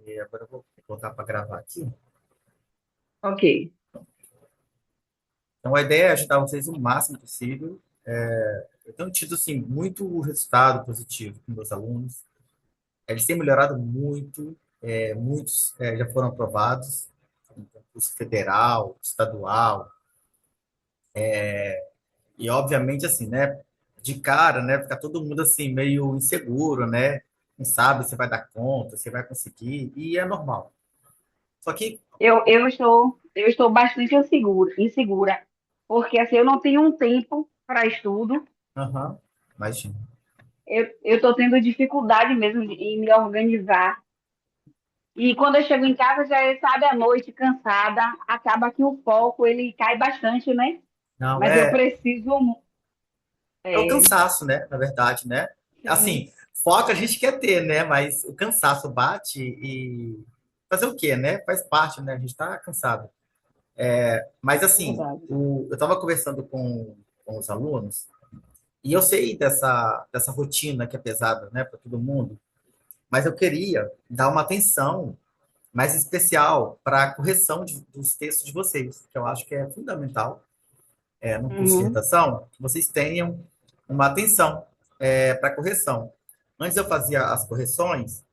E agora eu vou voltar para gravar aqui. Ok. Então, a ideia é ajudar vocês o máximo possível. Eu tenho tido, assim, muito resultado positivo com meus alunos. Eles têm melhorado muito, muitos já foram aprovados, no curso federal, estadual, e, obviamente, assim, né, de cara, né, fica todo mundo, assim, meio inseguro, né, não sabe se vai dar conta, se vai conseguir, e é normal. Só que, Eu estou bastante insegura, porque assim, eu não tenho um tempo para estudo, aham, imagina. eu estou tendo dificuldade mesmo em me organizar. E quando eu chego em casa, já é, sabe, à noite, cansada, acaba que o foco, ele cai bastante, né? Não, Mas eu é, preciso, É o é, cansaço, né? Na verdade, né? sim, Assim, foco a gente quer ter, né? Mas o cansaço bate e fazer o quê, né? Faz parte, né? A gente tá cansado. Mas é assim, verdade. eu estava conversando com os alunos e eu sei dessa rotina que é pesada, né, para todo mundo. Mas eu queria dar uma atenção mais especial para a correção dos textos de vocês, que eu acho que é fundamental, no curso de Uhum, redação, que vocês tenham uma atenção para correção. Antes eu fazia as correções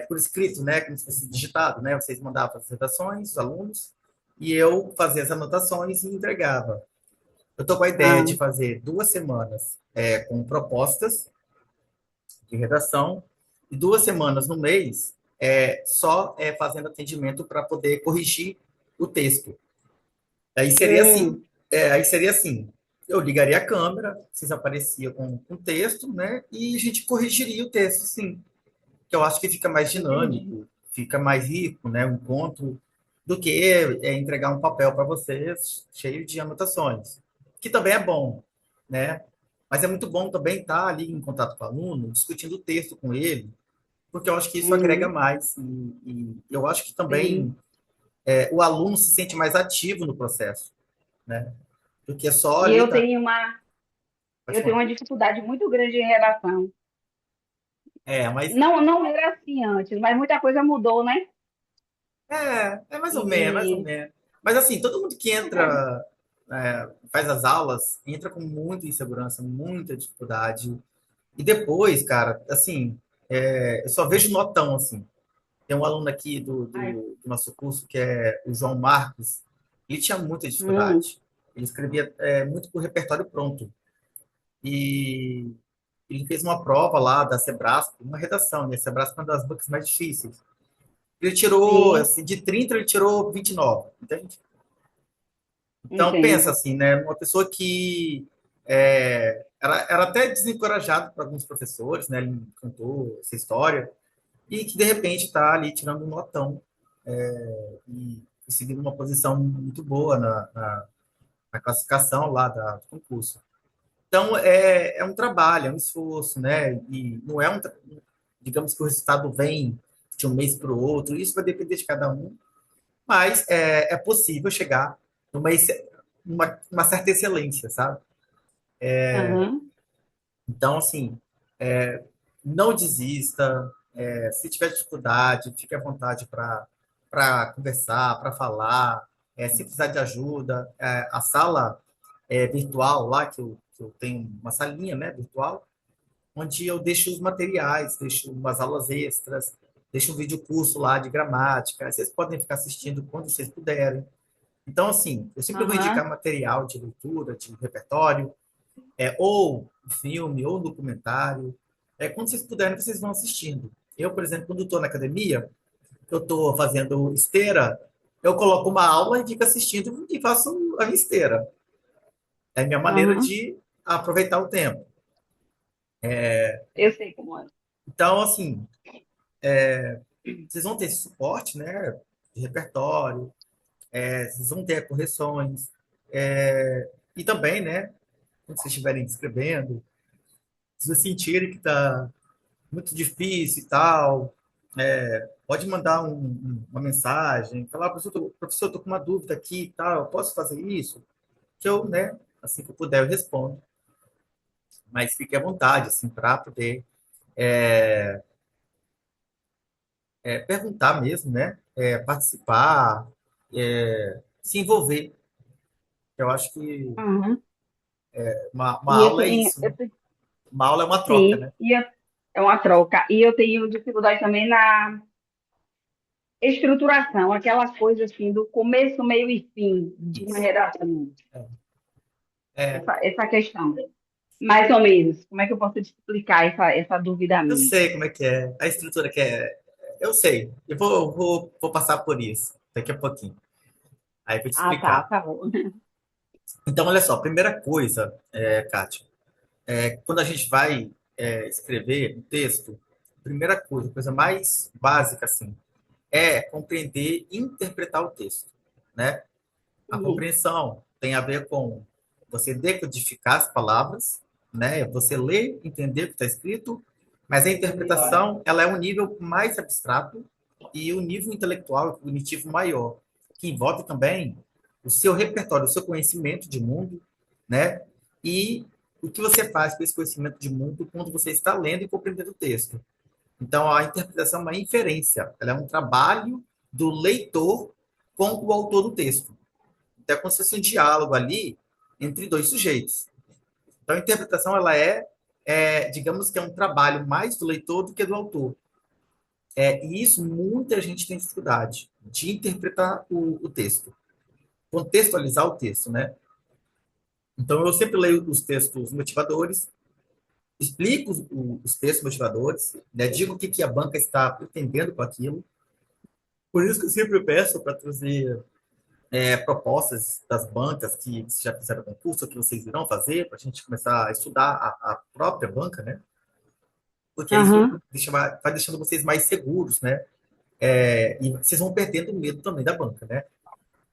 por escrito, né, como se fosse digitado, né? Vocês mandavam as redações, os alunos, e eu fazia as anotações e entregava. Eu estou com a ideia ah, de fazer 2 semanas com propostas de redação e 2 semanas no mês só fazendo atendimento para poder corrigir o texto. Aí seria assim, hum, aí seria assim, eu ligaria a câmera, vocês apareciam com texto, né? E a gente corrigiria o texto, sim. Que eu acho que fica mais entendi. dinâmico, fica mais rico, né? Um encontro, do que entregar um papel para vocês cheio de anotações, que também é bom, né? Mas é muito bom também estar ali em contato com o aluno, discutindo o texto com ele, porque eu acho que isso agrega Uhum, mais e eu acho que sim. também o aluno se sente mais ativo no processo, né? Do que só E ali eu tá. tenho uma, Pode eu tenho falar. uma dificuldade muito grande em redação. Mas Não era assim antes, mas muita coisa mudou, né? é mais ou menos, mais ou E menos. Mas assim, todo mundo que entra, faz as aulas, entra com muita insegurança, muita dificuldade. E depois, cara, assim, eu só vejo notão, assim. Tem um aluno aqui ai, do nosso curso, que é o João Marcos, ele tinha muita hum, dificuldade. Ele escrevia muito por repertório pronto. E ele fez uma prova lá da Sebrasp, uma redação, e a Sebrasp é uma das bancas mais difíceis. Ele tirou, sim, assim, de 30 ele tirou 29, entende? Então, pensa entendo. assim, né? Uma pessoa que era até desencorajado para alguns professores, né? Ele contou essa história, e que de repente está ali tirando um notão e conseguindo uma posição muito boa na classificação lá do concurso. Então, é um trabalho, é um esforço, né? E não é digamos que o resultado vem de um mês para o outro, isso vai depender de cada um, mas é possível chegar numa uma certa excelência, sabe? Aham, Então, assim, não desista, se tiver dificuldade, fique à vontade para conversar, para falar, se precisar de ajuda, a sala virtual lá, que eu tenho uma salinha, né, virtual, onde eu deixo os materiais, deixo umas aulas extras, deixo um vídeo curso lá de gramática, vocês podem ficar assistindo quando vocês puderem. Então, assim, eu sempre vou indicar aham, material de leitura, de repertório, ou filme, ou documentário. Quando vocês puderem, vocês vão assistindo. Eu, por exemplo, quando estou na academia, eu estou fazendo esteira, eu coloco uma aula e fico assistindo e faço a minha esteira. É a minha maneira aham. de aproveitar o tempo. Eu sei como é. Então, assim, vocês vão ter esse suporte, né, de repertório, vocês vão ter correções, e também, né, quando vocês estiverem escrevendo, se vocês sentirem que está muito difícil e tal, pode mandar uma mensagem, falar, professor, estou com uma dúvida aqui e tal, eu posso fazer isso? Que eu, né, assim que eu puder, eu respondo. Mas fique à vontade, assim, para poder perguntar mesmo, né? Participar, se envolver. Eu acho que Uhum. uma E eu aula é tenho, isso, né? Uma aula é uma troca, sim, né? é uma troca. E eu tenho dificuldade também na estruturação, aquelas coisas assim, do começo, meio e fim de uma Isso. redação. É, Essa questão. Mais ou menos. Como é que eu posso te explicar essa dúvida eu minha? sei como é que é. A estrutura que é. Eu sei. Eu vou passar por isso daqui a pouquinho. Aí eu vou te Ah, tá, explicar. tá bom. Então, olha só. Primeira coisa, Kátia, quando a gente vai escrever um texto, primeira coisa, a coisa mais básica, assim, é compreender e interpretar o texto, né? A Sim, compreensão tem a ver com você decodificar as palavras, né? Você ler, entender o que está escrito, mas a interpretação, ela é um nível mais abstrato e o nível intelectual e cognitivo maior, que envolve também o seu repertório, o seu conhecimento de mundo, né? E o que você faz com esse conhecimento de mundo quando você está lendo e compreendendo o texto. Então, a interpretação é uma inferência, ela é um trabalho do leitor com o autor do texto. Então, é como se fosse um diálogo ali entre dois sujeitos. Então, a interpretação, ela digamos que é um trabalho mais do leitor do que do autor. E isso muita gente tem dificuldade de interpretar o texto, contextualizar o texto, né? Então, eu sempre leio os textos motivadores, explico os textos motivadores, né? Digo o que a banca está pretendendo com aquilo. Por isso que eu sempre peço para trazer propostas das bancas que já fizeram concurso, que vocês irão fazer, para a gente começar a estudar a própria banca, né? Porque isso aham. vai deixando vocês mais seguros, né? E vocês vão perdendo o medo também da banca, né?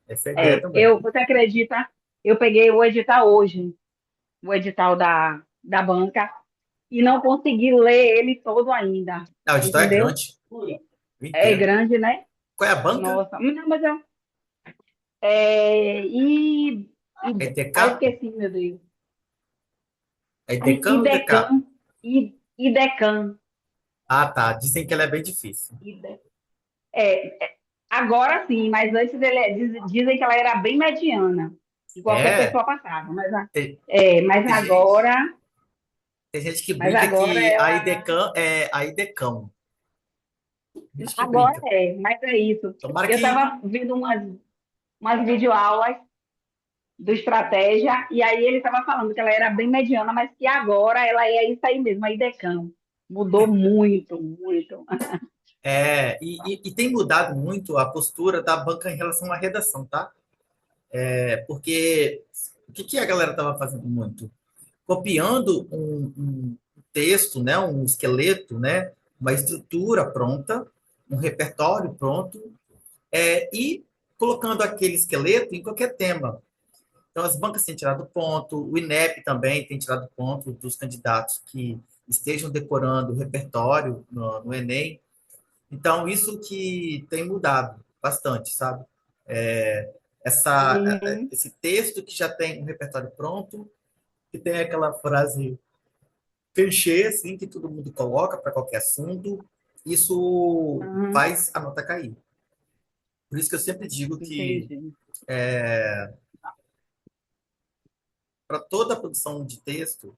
Essa é a ideia também. Você acredita? Eu peguei o edital hoje, o edital da banca, e não consegui ler ele todo ainda, Ah, o edital é entendeu? grande, eu É entendo. grande, né? Qual é a banca? Nossa, não, mas é, É DK? esqueci, meu Deus. É Decan ou DK? IDECAM, IDECAM, Ah, tá. Dizem que ela é bem difícil. agora sim, mas antes dizem que ela era bem mediana, que qualquer É, pessoa passava, tem, mas tem gente, agora, tem gente que mas brinca agora que a ela, IDECAN é a IDECAM. Tem gente que agora brinca. mas é isso. Tomara Eu que estava vendo umas videoaulas do Estratégia, e aí ele estava falando que ela era bem mediana, mas que agora ela é isso aí mesmo, a IDECAM. Mudou muito, muito. e tem mudado muito a postura da banca em relação à redação, tá? Porque o que a galera estava fazendo muito? Copiando um texto, né, um esqueleto, né, uma estrutura pronta, um repertório pronto, e colocando aquele esqueleto em qualquer tema. Então, as bancas têm tirado ponto, o INEP também tem tirado ponto dos candidatos que estejam decorando o repertório no Enem. Então, isso que tem mudado bastante, sabe? Uhum, Esse texto que já tem um repertório pronto, que tem aquela frase clichê, assim, que todo mundo coloca para qualquer assunto, isso uhum, faz a nota cair. Por isso que eu sempre digo que, entendi. para toda a produção de texto,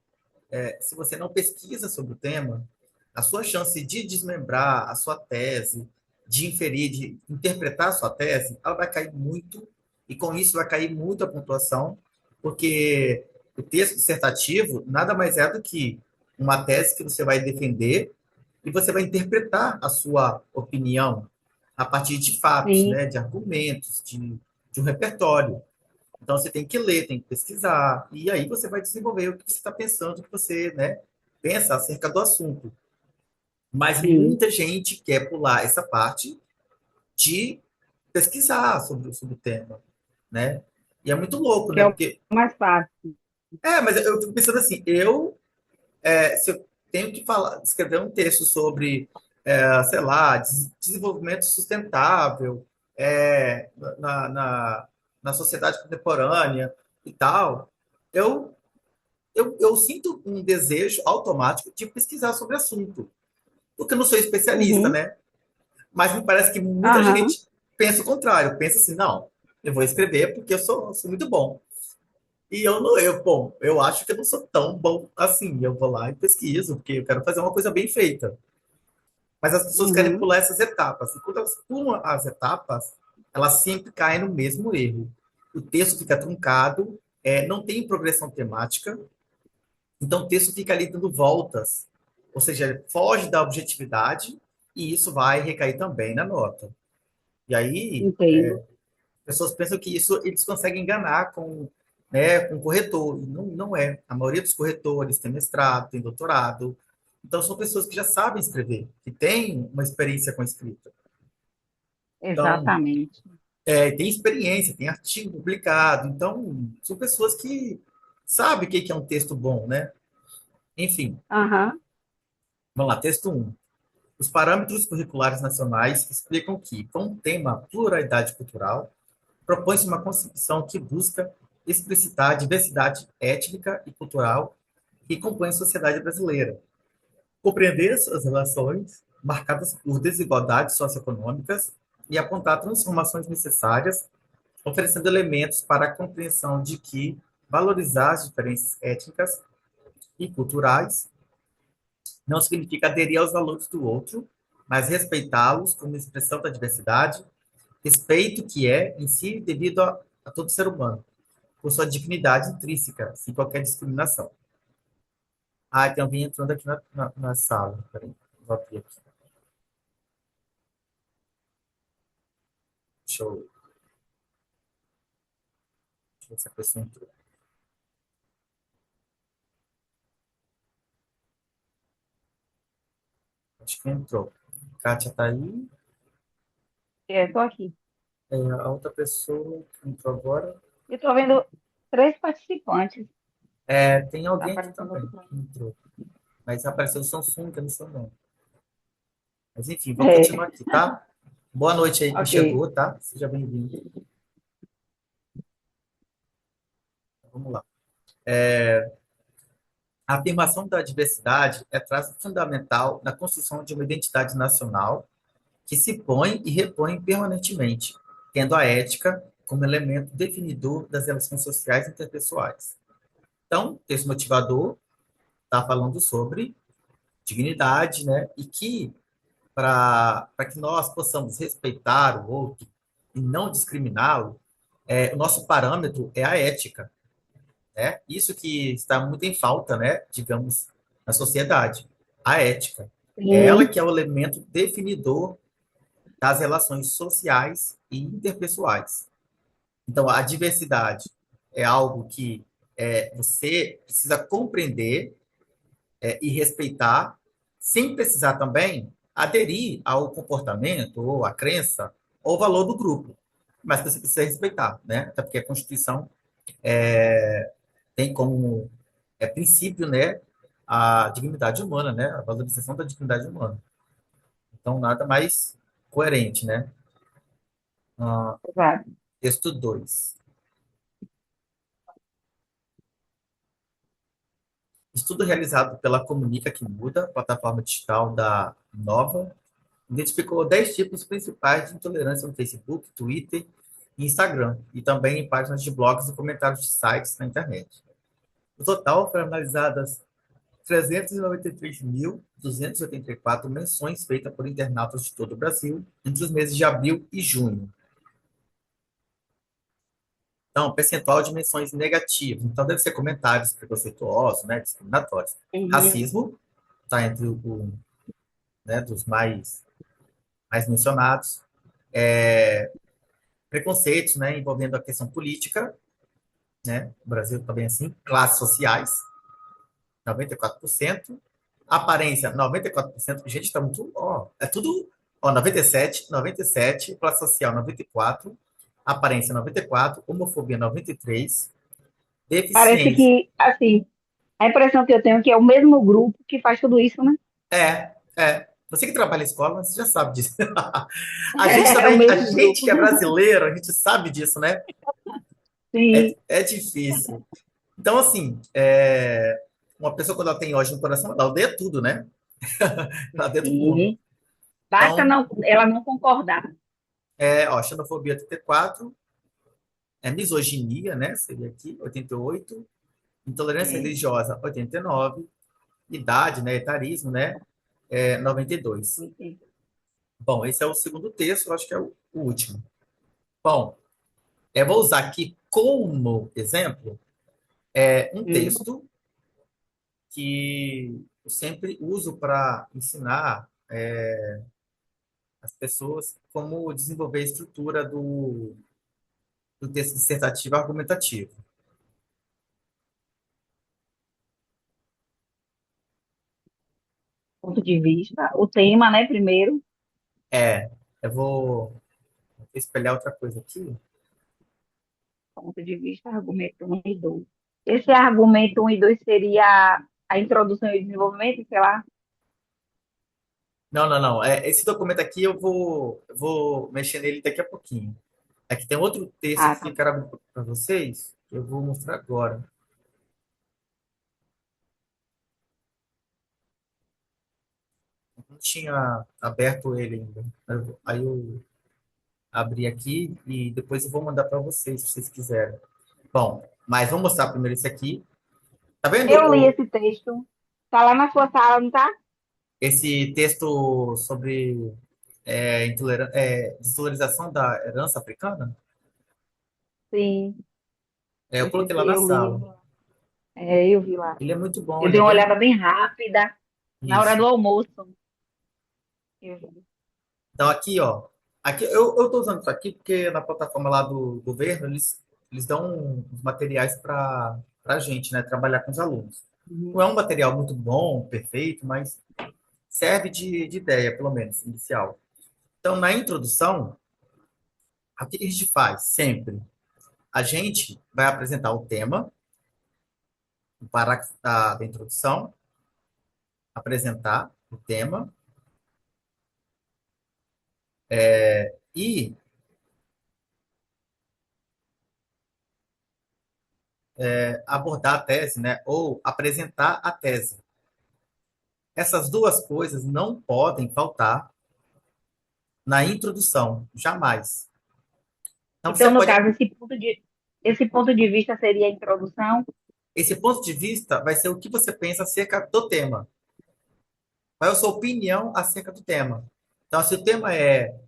se você não pesquisa sobre o tema, a sua chance de desmembrar a sua tese, de inferir, de interpretar a sua tese, ela vai cair muito, e com isso vai cair muito a pontuação, porque o texto dissertativo nada mais é do que uma tese que você vai defender e você vai interpretar a sua opinião a partir de fatos, Sim, né, de argumentos, de um repertório. Então você tem que ler, tem que pesquisar, e aí você vai desenvolver o que você está pensando, o que você, né, pensa acerca do assunto. Mas sim. muita gente quer pular essa parte de pesquisar sobre o tema, né? E é muito louco, Que né? é o Porque, mais fácil. mas eu fico pensando assim, se eu tenho que falar, escrever um texto sobre, sei lá, desenvolvimento sustentável, na sociedade contemporânea e tal, eu eu sinto um desejo automático de pesquisar sobre o assunto, porque eu não sou especialista, Uhum, né? Mas me parece que muita Aham, gente pensa o contrário, pensa assim, não, eu vou escrever porque eu sou muito bom. E eu não, bom, eu acho que eu não sou tão bom assim. Eu vou lá e pesquiso, porque eu quero fazer uma coisa bem feita. Mas as pessoas querem uhum, pular essas etapas. E quando elas pulam as etapas, elas sempre caem no mesmo erro. O texto fica truncado, não tem progressão temática, então o texto fica ali dando voltas. Ou seja, ele foge da objetividade e isso vai recair também na nota. E aí, entendo. as pessoas pensam que isso eles conseguem enganar com o corretor. E não, não é. A maioria dos corretores tem mestrado, tem doutorado. Então, são pessoas que já sabem escrever, que têm uma experiência com a escrita. Então, Exatamente. tem experiência, tem artigo publicado. Então, são pessoas que sabem o que é um texto bom, né? Enfim, Aham, vamos lá, texto um. Os parâmetros curriculares nacionais explicam que, com o tema pluralidade cultural, propõe-se uma concepção que busca explicitar a diversidade étnica e cultural que compõe a sociedade brasileira, compreender as relações marcadas por desigualdades socioeconômicas e apontar transformações necessárias, oferecendo elementos para a compreensão de que valorizar as diferenças étnicas e culturais não significa aderir aos valores do outro, mas respeitá-los como expressão da diversidade, respeito que é, em si, devido a todo ser humano, por sua dignidade intrínseca, sem qualquer discriminação. Ah, tem alguém entrando aqui na sala. Peraí, vou abrir aqui. Deixa eu ver se a pessoa entrou. Acho que entrou. Kátia tá aí. estou aqui. A outra pessoa que entrou agora. Eu estou vendo três participantes. Tem Está alguém aqui aparecendo também outro para que mim. entrou. Mas apareceu o Samsung, que eu não sei não. Mas enfim, vou continuar É, aqui, tá? Boa noite aí, quem ok. chegou, tá? Seja bem-vindo. Vamos lá. A afirmação da diversidade é traço fundamental na construção de uma identidade nacional que se põe e repõe permanentemente, tendo a ética como elemento definidor das relações sociais interpessoais. Então, texto motivador está falando sobre dignidade, né? E que para que nós possamos respeitar o outro e não discriminá-lo, o nosso parâmetro é a ética, né? Isso que está muito em falta, né? Digamos, na sociedade, a ética. É ela Sim, que é o elemento definidor das relações sociais e interpessoais. Então, a diversidade é algo que você precisa compreender e respeitar, sem precisar também aderir ao comportamento, ou à crença, ou valor do grupo. Mas você precisa respeitar, né? Até porque a Constituição tem como princípio, né, a dignidade humana, né? A valorização da dignidade humana. Então, nada mais coerente, né? Ah, exato. texto 2. Estudo realizado pela Comunica que Muda, plataforma digital da Nova, identificou 10 tipos principais de intolerância no Facebook, Twitter e Instagram, e também em páginas de blogs e comentários de sites na internet. No total, foram analisadas 393.284 menções feitas por internautas de todo o Brasil entre os meses de abril e junho. Então, percentual de menções negativas. Então, deve ser comentários preconceituosos, né, discriminatórios. Uhum, Racismo está entre né, dos mais mencionados. Preconceitos, né, envolvendo a questão política, né, o Brasil também assim, classes sociais, 94%, aparência, 94%, gente, está muito, é tudo, 97, classe social, 94, aparência, 94, homofobia, 93, parece deficiência, que, assim, a impressão que eu tenho é que é o mesmo grupo que faz tudo isso, né? Você que trabalha em escola, você já sabe disso. A gente É o também, a mesmo gente grupo. que é brasileiro, a gente sabe disso, né? Sim, É difícil. Então, assim, uma pessoa quando ela tem ódio no coração, ela odeia tudo, né? Ela odeia todo mundo. sim. Basta Então, não, ela não concordar. ó, xenofobia 84, misoginia, né? Seria aqui, 88, intolerância É, religiosa, 89, idade, né? Etarismo, né? 92. entendi. Bom, esse é o segundo texto, eu acho que é o último. Bom, eu vou usar aqui como exemplo um Hum. texto que eu sempre uso para ensinar as pessoas como desenvolver a estrutura do texto dissertativo argumentativo. Ponto de vista. O tema, né, primeiro. É, eu vou espelhar outra coisa aqui. Ponto de vista, argumento um e 2. Esse argumento um e 2 seria a introdução e o desenvolvimento, sei lá. Não, não, não. Esse documento aqui eu vou mexer nele daqui a pouquinho. Aqui tem outro texto Ah, que tá eu bom. quero abrir para vocês, que eu vou mostrar agora. Eu não tinha aberto ele ainda. Aí eu abri aqui e depois eu vou mandar para vocês, se vocês quiserem. Bom, mas vou mostrar primeiro esse aqui. Tá vendo Eu li esse texto. Tá lá na sua sala, não tá? esse texto sobre desvalorização da herança africana? Sim, Eu coloquei lá na eu li. sala. Eu vi lá. Ele é muito bom, Eu ele dei é uma bem olhada bem rápida na hora isso. do almoço. Eu vi. Então, aqui, ó. Aqui, eu tô usando isso aqui porque na plataforma lá do governo, eles dão uns materiais para a gente, né? Trabalhar com os alunos. Não é Uhum. um material muito bom, perfeito, mas serve de ideia, pelo menos, inicial. Então, na introdução, o que a gente faz? Sempre. A gente vai apresentar o tema, o parágrafo da introdução, apresentar o tema e abordar a tese, né? Ou apresentar a tese. Essas duas coisas não podem faltar na introdução, jamais. Então, você Então, no pode. caso, esse ponto de vista seria a introdução. Esse ponto de vista vai ser o que você pensa acerca do tema. Qual é a sua opinião acerca do tema? Então, se o tema é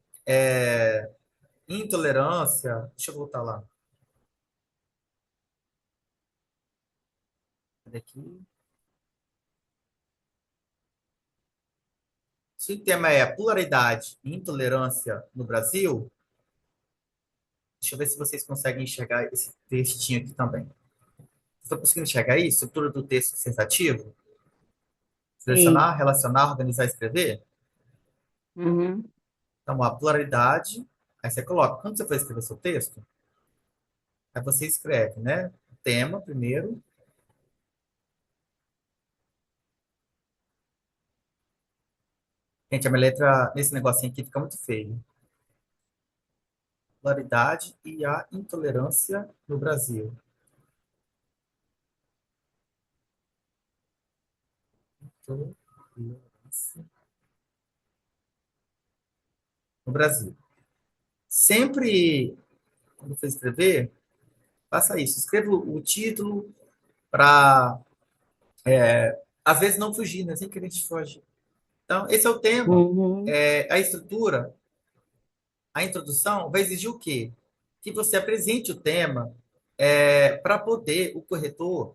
intolerância. Deixa eu voltar lá. Cadê aqui? Se o tema é pluralidade e intolerância no Brasil, deixa eu ver se vocês conseguem enxergar esse textinho aqui também. Estão conseguindo enxergar aí? Estrutura do texto sensativo? Sim. Selecionar, relacionar, organizar, escrever? Uhum. Então, a pluralidade, aí você coloca, quando você for escrever seu texto, aí você escreve, né? O tema primeiro. Gente, a minha letra nesse negocinho aqui fica muito feio. Pluralidade e a intolerância no Brasil. Intolerância no Brasil. Sempre, quando for escrever, faça isso. Escreva o título para, às vezes, não fugir, né? Sem querer a gente foge. Então, esse é o tema. Uhum. A estrutura, a introdução vai exigir o quê? Que você apresente o tema para poder o corretor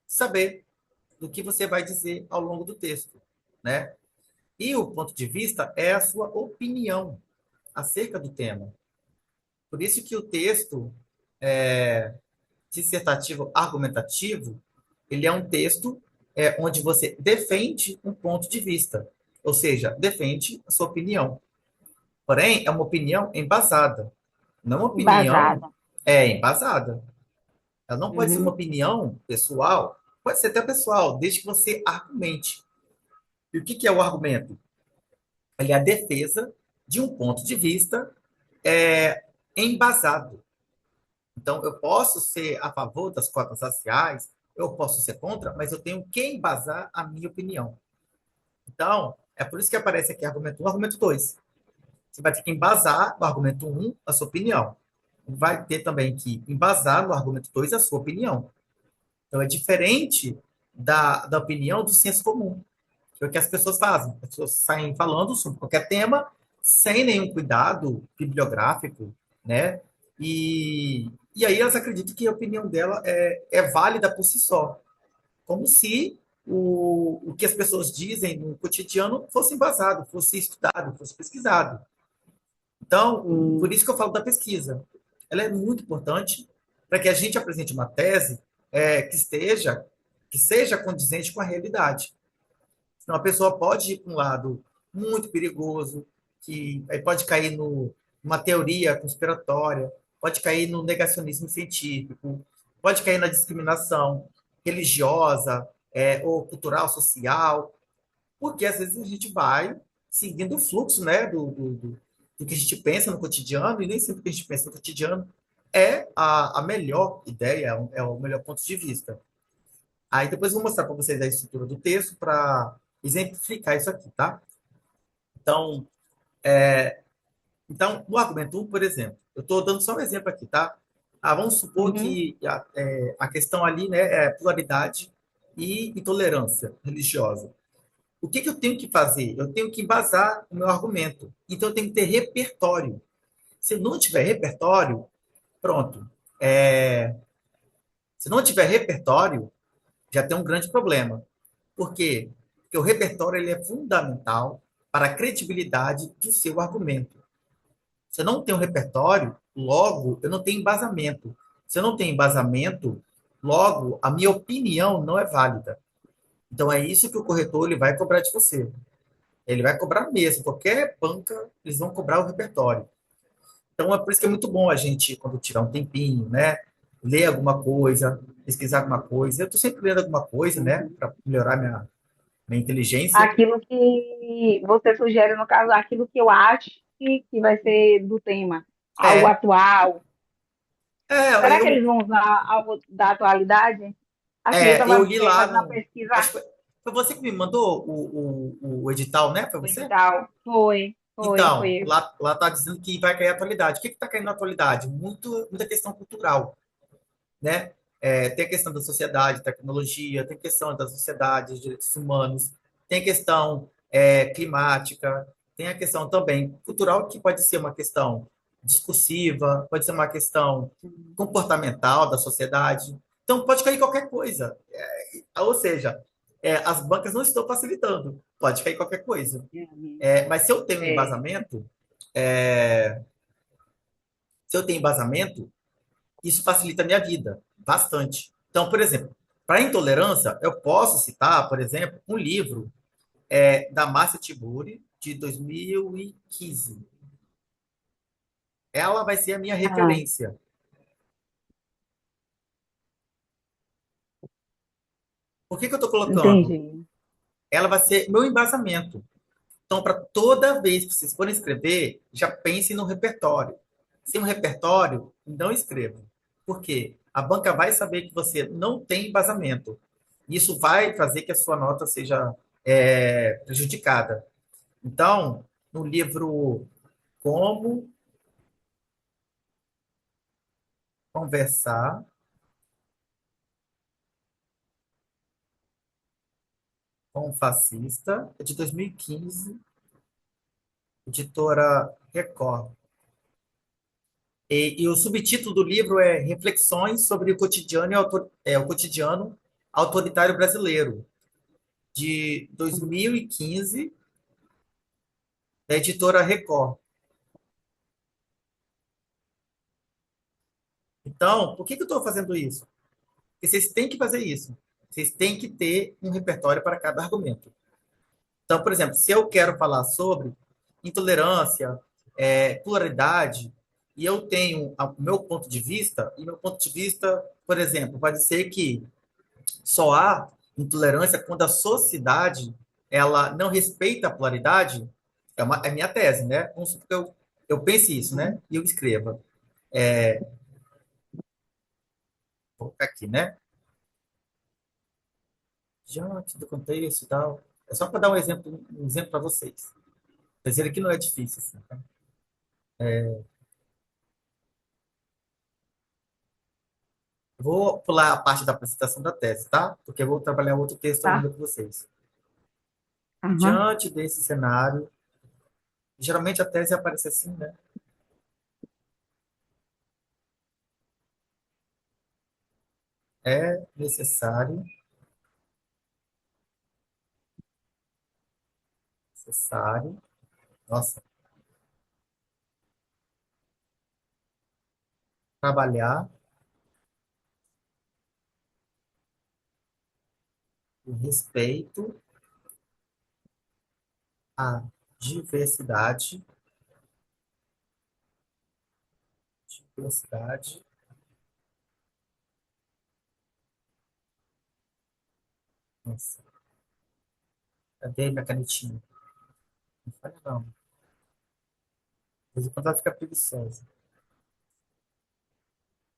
saber do que você vai dizer ao longo do texto, né? E o ponto de vista é a sua opinião acerca do tema. Por isso que o texto dissertativo argumentativo, ele é um texto onde você defende um ponto de vista, ou seja, defende a sua opinião. Porém, é uma opinião embasada, não uma opinião Embasada. embasada. Ela não pode ser uma Uhum. opinião pessoal, pode ser até pessoal, desde que você argumente. E o que é o argumento? Ele é a defesa de um ponto de vista é, embasado. Então, eu posso ser a favor das cotas raciais, eu posso ser contra, mas eu tenho que embasar a minha opinião. Então, É por isso que aparece aqui argumento um, argumento 2. Você vai ter que embasar no argumento um a sua opinião. Vai ter também que embasar no argumento 2 a sua opinião. Então, é diferente da opinião do senso comum, que é o que as pessoas fazem. As pessoas saem falando sobre qualquer tema sem nenhum cuidado bibliográfico, né? E aí elas acreditam que a opinião dela é válida por si só, como se o que as pessoas dizem no cotidiano fosse embasado, fosse estudado, fosse pesquisado. Então, por Sim. isso que eu falo da pesquisa. Ela é muito importante para que a gente apresente uma tese que seja condizente com a realidade. Senão a pessoa pode ir para um lado muito perigoso, que aí pode cair numa teoria conspiratória, pode cair no negacionismo científico, pode cair na discriminação religiosa, ou cultural, social, porque às vezes a gente vai seguindo o fluxo, né, do que a gente pensa no cotidiano, e nem sempre o que a gente pensa no cotidiano é a melhor ideia, é o melhor ponto de vista. Aí depois eu vou mostrar para vocês a estrutura do texto para exemplificar isso aqui, tá? Então, no argumento um, por exemplo, eu estou dando só um exemplo aqui, tá? Vamos supor Uhum. que a questão ali, né, é pluralidade e intolerância religiosa. O que eu tenho que fazer? Eu tenho que embasar o meu argumento. Então, eu tenho que ter repertório. Se não tiver repertório, pronto. Se não tiver repertório, já tem um grande problema. Por quê? Porque o repertório ele é fundamental para a credibilidade do seu argumento. Se eu não tenho repertório, logo eu não tenho embasamento. Se eu não tenho embasamento, logo a minha opinião não é válida. Então é isso que o corretor ele vai cobrar de você. Ele vai cobrar mesmo. Qualquer banca, eles vão cobrar o repertório. Então é por isso que é muito bom a gente, quando tirar um tempinho, né? Ler alguma coisa, pesquisar alguma coisa. Eu estou sempre lendo alguma coisa, né? Uhum. Para melhorar minha inteligência. Aquilo que você sugere, no caso, aquilo que eu acho que vai ser do tema, algo É, atual. Será que eu, eles vão usar algo da atualidade? Assim, eu eu estava li lá fazendo uma no. pesquisa Acho que foi você que me mandou o edital, né? Foi no você? edital. Foi Então, eu. lá tá dizendo que vai cair a atualidade. O que está caindo na atualidade? Muita questão cultural, né? Tem a questão da sociedade, tecnologia, tem a questão da sociedade, direitos humanos, tem a questão climática, tem a questão também cultural, que pode ser uma questão discursiva, pode ser uma questão comportamental da sociedade. Então, pode cair qualquer coisa. Ou seja, as bancas não estão facilitando, pode cair qualquer coisa. Uhum. Mas É, é, se eu tenho embasamento, isso facilita a minha vida bastante. Então, por exemplo, para intolerância, eu posso citar, por exemplo, um livro da Márcia Tiburi, de 2015. Ela vai ser a minha ah, referência. Por que eu estou colocando? entendi. Ela vai ser meu embasamento. Então, para toda vez que vocês forem escrever, já pensem no repertório. Sem um repertório, não escreva. Por quê? A banca vai saber que você não tem embasamento. Isso vai fazer que a sua nota seja prejudicada. Então, no livro Como Conversar com um Fascista, é de 2015, editora Record. E o subtítulo do livro é Reflexões sobre o cotidiano, o cotidiano autoritário brasileiro, de 2015, da editora Record. Então, por que eu estou fazendo isso? Porque vocês têm que fazer isso. Vocês têm que ter um repertório para cada argumento. Então, por exemplo, se eu quero falar sobre intolerância, pluralidade, e eu tenho o meu ponto de vista, e meu ponto de vista, por exemplo, pode ser que só há intolerância quando a sociedade ela não respeita a pluralidade, é minha tese, né? Vamos supor que eu pense isso, né? Uhum. E eu escreva. Vou colocar aqui, né? Diante do contexto e tal. É só para dar um exemplo para vocês. Dizer que não é difícil, assim, tá? Vou pular a parte da apresentação da tese, tá? Porque eu vou trabalhar outro texto Tá? ainda com vocês. Aham. Diante desse cenário, geralmente a tese aparece assim, né? É necessário, nossa, trabalhar o respeito à diversidade, diversidade, nossa, cadê minha canetinha? Não falha não. De vez em quando ela fica preguiçosa.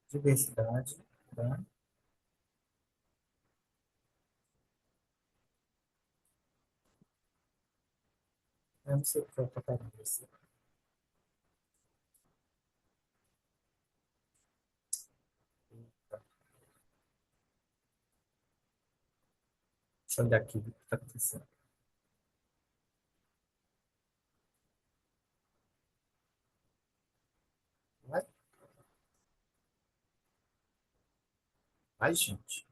Diversidade, tá? Eu não sei o que vai parar isso. Deixa eu olhar aqui o que está acontecendo. Vai, vai, gente.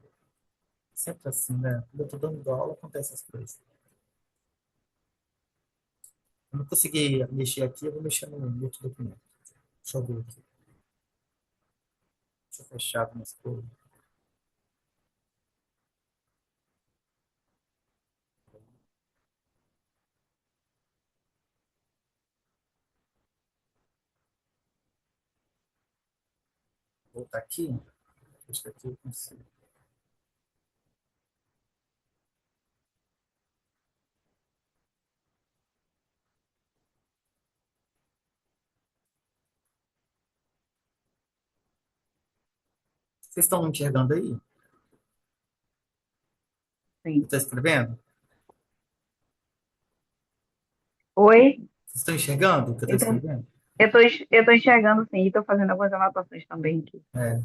Sempre assim, né? Quando eu estou dando aula, acontecem essas coisas. Eu não consegui mexer aqui, eu vou mexer no outro documento. Deixa eu ver aqui. Deixa eu fechar algumas coisas. Vou voltar aqui. Acho que aqui eu consigo. Vocês estão enxergando aí? Eu Sim. estou escrevendo? Oi? Vocês estão enxergando o que eu estou Então, escrevendo? eu tô enxergando sim, e tô fazendo algumas anotações também aqui. É,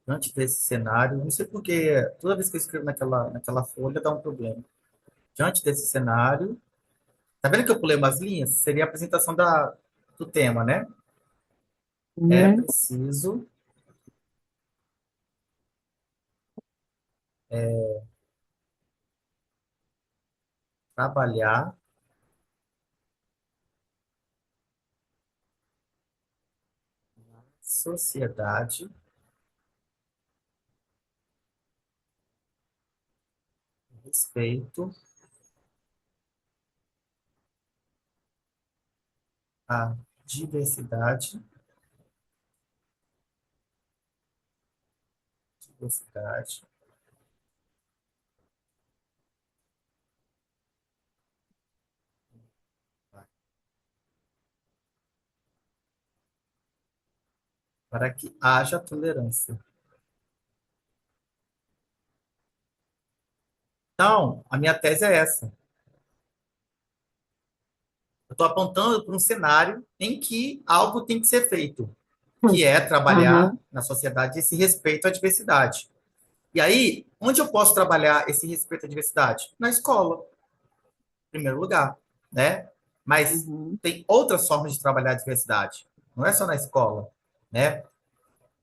antes desse cenário, não sei por que toda vez que eu escrevo naquela folha dá um problema. Diante desse cenário, tá vendo que eu pulei umas linhas? Seria a apresentação do tema, né? É Uhum. preciso trabalhar sociedade, respeito à diversidade, diversidade, para que haja tolerância. Então, a minha tese é essa. Eu estou apontando para um cenário em que algo tem que ser feito, que é trabalhar Aham. na sociedade esse respeito à diversidade. E aí, onde eu posso trabalhar esse respeito à diversidade? Na escola, em primeiro lugar, né? Mas Uhum. tem outras formas de trabalhar a diversidade. Não é só na escola, né?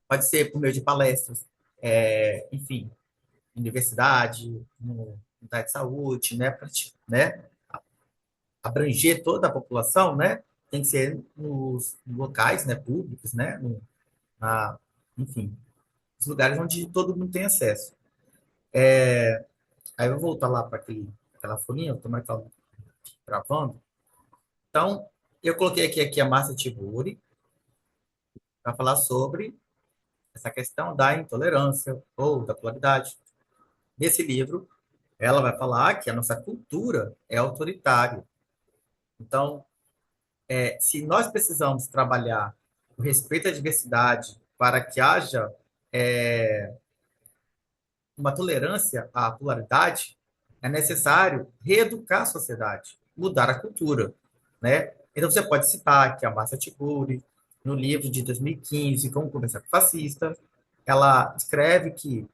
Pode ser por meio de palestras, enfim, universidade, no unidade de saúde, né? Né? Abranger toda a população, né? Tem que ser nos locais, né? Públicos, né? Na, enfim, os lugares onde todo mundo tem acesso. Aí eu vou voltar lá para aquela folhinha, eu tomar aquela gravando. Então, eu coloquei aqui a Márcia Tiburi para falar sobre essa questão da intolerância ou da polaridade. Nesse livro, ela vai falar que a nossa cultura é autoritária. Então, se nós precisamos trabalhar o respeito à diversidade para que haja uma tolerância à polaridade, é necessário reeducar a sociedade, mudar a cultura, né? Então, você pode citar que a Márcia Tiburi, no livro de 2015, Como Conversar com o Fascista, ela escreve que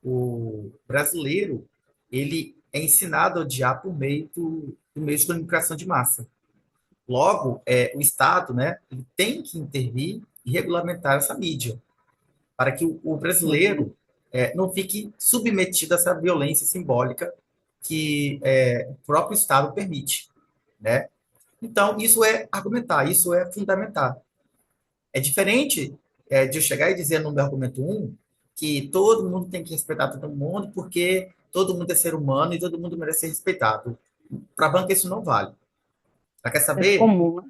o brasileiro ele é ensinado a odiar por meio do meio de comunicação de massa. Logo, o Estado, né, ele tem que intervir e regulamentar essa mídia, para que o Sim. brasileiro não fique submetido a essa violência simbólica que o próprio Estado permite, né? Então, isso é argumentar, isso é fundamentar. É diferente de eu chegar e dizer no meu argumento um que todo mundo tem que respeitar todo mundo porque todo mundo é ser humano e todo mundo merece ser respeitado. Para a banca isso não vale. Ela quer Senso saber? comum,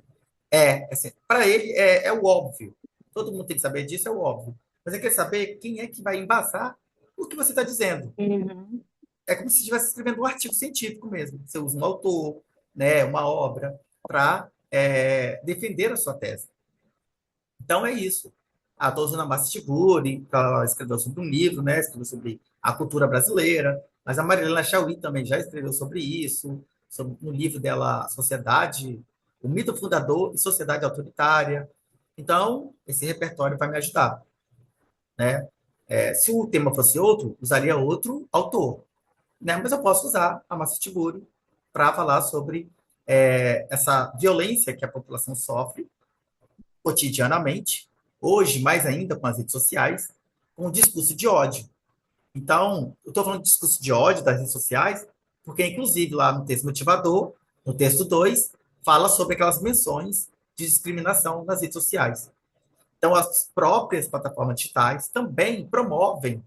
né? Assim, para ele é o óbvio. Todo mundo tem que saber disso, é o óbvio. Mas ele quer saber quem é que vai embasar o que você está dizendo. Uhum. É como se estivesse escrevendo um artigo científico mesmo. Você usa um autor, né, uma obra, para defender a sua tese. Então é isso. A Dozana Mastiburi, ela escreveu sobre um livro, né, escreveu sobre a cultura brasileira, mas a Marilena Chauí também já escreveu sobre isso, no livro dela, Sociedade, o mito fundador e sociedade autoritária. Então, esse repertório vai me ajudar, né? Se o tema fosse outro, usaria outro autor, né? Mas eu posso usar a Massa Tiburi para falar sobre essa violência que a população sofre cotidianamente, hoje mais ainda com as redes sociais, com o discurso de ódio. Então, eu estou falando de discurso de ódio das redes sociais, porque, inclusive, lá no texto motivador, no texto 2 fala sobre aquelas menções de discriminação nas redes sociais. Então, as próprias plataformas digitais também promovem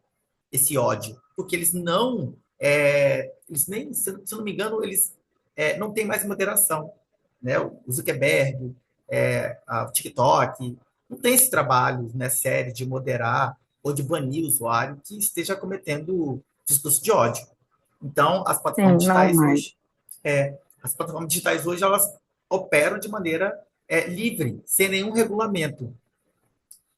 esse ódio, porque eles não, eles nem, se eu não me engano, eles não têm mais moderação, né? O Zuckerberg, o TikTok, não tem esse trabalho, né, sério de moderar ou de banir o usuário que esteja cometendo discurso de ódio. Então, Sim, não mais. as plataformas digitais hoje elas operam de maneira livre, sem nenhum regulamento.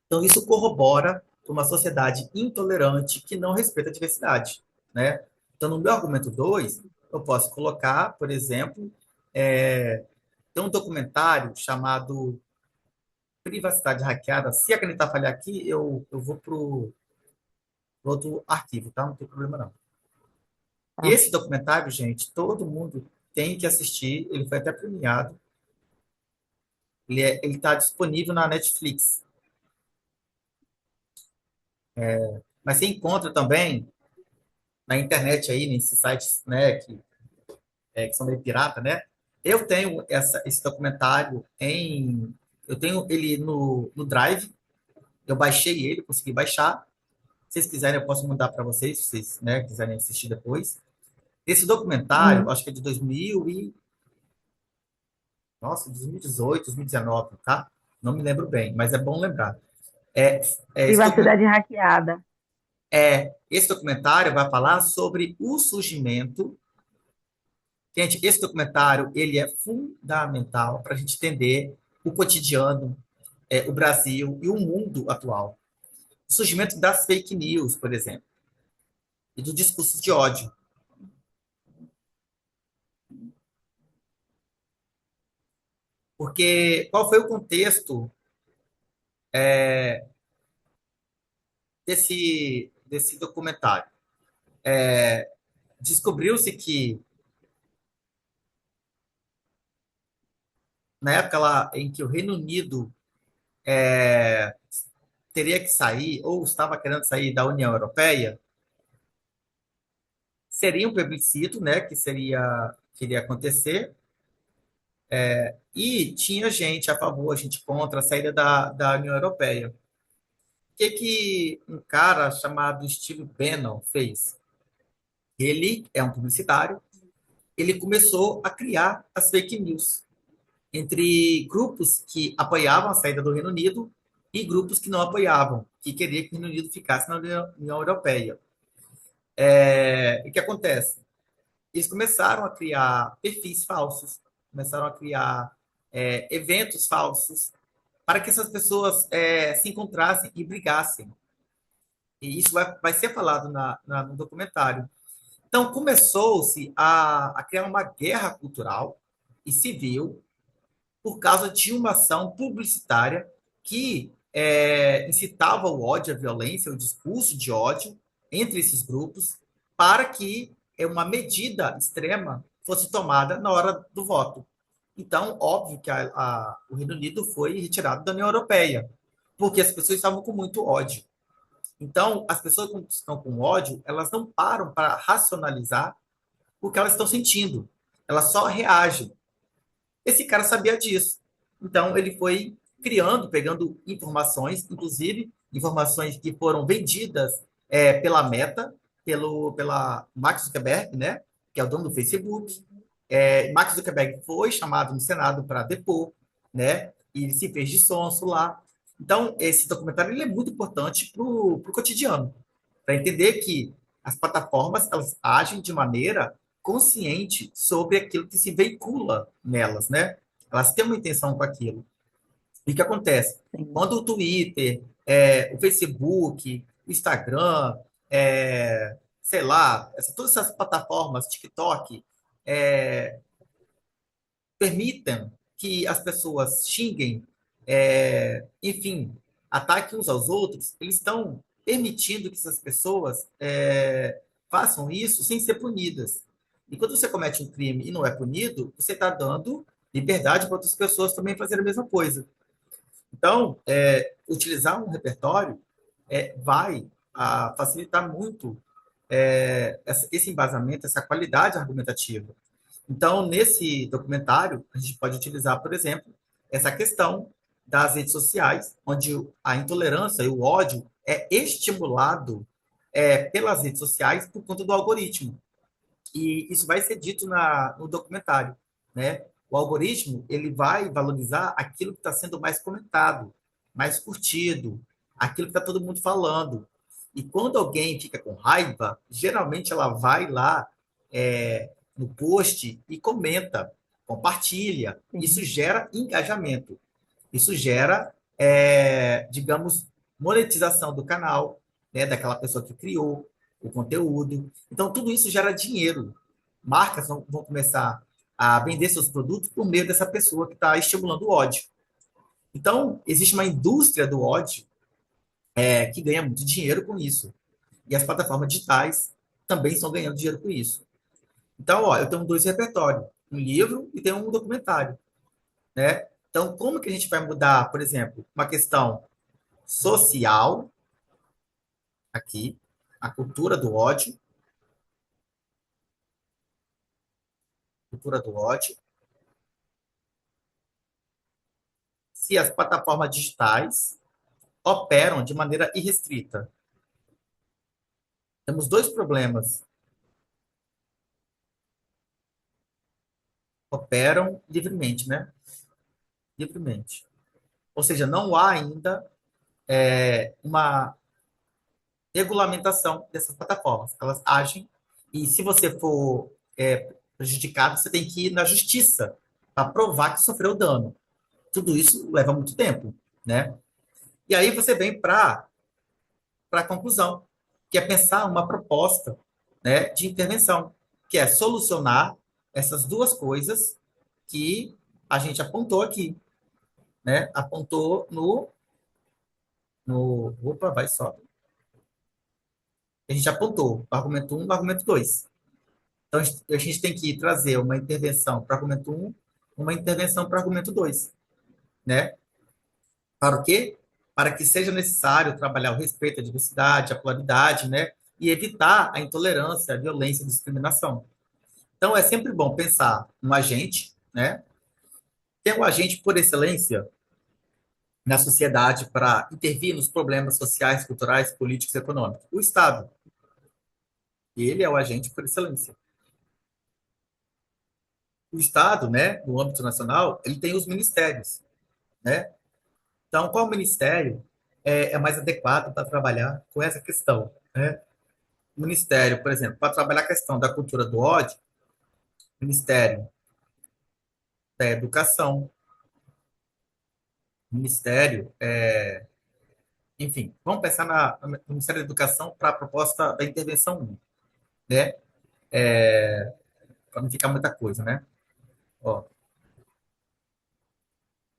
Então, isso corrobora com uma sociedade intolerante que não respeita a diversidade, né? Então, no meu argumento 2 eu posso colocar, por exemplo, tem um documentário chamado Privacidade Hackeada. Se a caneta falhar aqui, eu vou para o outro arquivo, tá? Não tem problema não. Tá. Esse documentário, gente, todo mundo tem que assistir. Ele foi até premiado. Ele está disponível na Netflix. Mas você encontra também na internet aí, nesses sites, né, que são meio pirata, né? Eu tenho esse documentário eu tenho ele no Drive. Eu baixei ele, consegui baixar. Se vocês quiserem, eu posso mandar para vocês, se vocês, né, quiserem assistir depois. Esse documentário, Uhum. acho que é de 2018, 2019, tá? Não me lembro bem, mas é bom lembrar. É, é, esse, document, Privacidade hackeada. esse documentário vai falar sobre o surgimento. Gente, esse documentário ele é fundamental para a gente entender o cotidiano, o Brasil e o mundo atual. O surgimento das fake news, por exemplo, e do discurso de ódio. Porque qual foi o contexto desse documentário? Descobriu-se que, na época lá em que o Reino Unido teria que sair, ou estava querendo sair da União Europeia, seria um plebiscito, né, que iria acontecer, e tinha gente a favor, gente contra a saída da União Europeia. O que um cara chamado Steve Bannon fez? Ele é um publicitário, ele começou a criar as fake news entre grupos que apoiavam a saída do Reino Unido e grupos que não apoiavam, que queriam que o Reino Unido ficasse na União Europeia. O que acontece? Eles começaram a criar perfis falsos, começaram a criar eventos falsos, para que essas pessoas se encontrassem e brigassem. E isso vai ser falado no documentário. Então, começou-se a criar uma guerra cultural e civil por causa de uma ação publicitária que incitava o ódio, a violência, o discurso de ódio entre esses grupos, para que uma medida extrema fosse tomada na hora do voto. Então, óbvio que o Reino Unido foi retirado da União Europeia, porque as pessoas estavam com muito ódio. Então, as pessoas que estão com ódio, elas não param para racionalizar o que elas estão sentindo. Elas só reagem. Esse cara sabia disso. Então, ele foi criando, pegando informações, inclusive informações que foram vendidas pela Meta, pela Mark Zuckerberg, né, que é o dono do Facebook. Mark Zuckerberg foi chamado no Senado para depor, né, e ele se fez de sonso lá. Então, esse documentário ele é muito importante para o cotidiano, para entender que as plataformas elas agem de maneira consciente sobre aquilo que se veicula nelas, né? Elas têm uma intenção com aquilo. E o que acontece? Sim. Quando o Twitter, o Facebook, o Instagram, sei lá, todas essas plataformas, TikTok, é, permitam que as pessoas xinguem, enfim, ataquem uns aos outros, eles estão permitindo que essas pessoas façam isso sem ser punidas. E quando você comete um crime e não é punido, você está dando liberdade para outras pessoas também fazerem a mesma coisa. Então, utilizar um repertório vai facilitar muito esse embasamento, essa qualidade argumentativa. Então, nesse documentário, a gente pode utilizar, por exemplo, essa questão das redes sociais, onde a intolerância e o ódio é estimulado pelas redes sociais por conta do algoritmo. E isso vai ser dito no documentário, né? O algoritmo ele vai valorizar aquilo que está sendo mais comentado, mais curtido, aquilo que está todo mundo falando. E quando alguém fica com raiva, geralmente ela vai lá no post e comenta, compartilha. Isso Sim. gera engajamento. Isso gera, digamos, monetização do canal, né, daquela pessoa que criou o conteúdo. Então, tudo isso gera dinheiro. Marcas vão começar a vender seus produtos por meio dessa pessoa que está estimulando o ódio. Então, existe uma indústria do ódio que ganha muito dinheiro com isso. E as plataformas digitais também estão ganhando dinheiro com isso. Então, ó, eu tenho dois repertórios, um livro e tenho um documentário, né? Então, como que a gente vai mudar, por exemplo, uma questão social aqui, a cultura do ódio, se as plataformas digitais operam de maneira irrestrita? Temos dois problemas. Operam livremente, né? Livremente. Ou seja, não há ainda uma regulamentação dessas plataformas. Elas agem e se você for prejudicado, você tem que ir na justiça para provar que sofreu dano. Tudo isso leva muito tempo, né? E aí você vem para a conclusão, que é pensar uma proposta, né, de intervenção, que é solucionar essas duas coisas que a gente apontou aqui, né? Apontou no opa, vai só. A gente apontou o argumento um, e o argumento 2. Então, a gente tem que trazer uma intervenção para o argumento um, uma intervenção para o argumento 2, né? Para o quê? Para que seja necessário trabalhar o respeito à diversidade, à pluralidade, né? E evitar a intolerância, a violência e a discriminação. Então, é sempre bom pensar um agente, né? Tem um agente por excelência na sociedade para intervir nos problemas sociais, culturais, políticos e econômicos. O Estado. Ele é o agente por excelência. O Estado, né, no âmbito nacional, ele tem os ministérios, né? Então, qual ministério mais adequado para trabalhar com essa questão, né? O ministério, por exemplo, para trabalhar a questão da cultura do ódio, Ministério da Educação, Ministério, enfim, vamos pensar no Ministério da Educação para a proposta da intervenção 1, né? para não ficar muita coisa, né? Ó,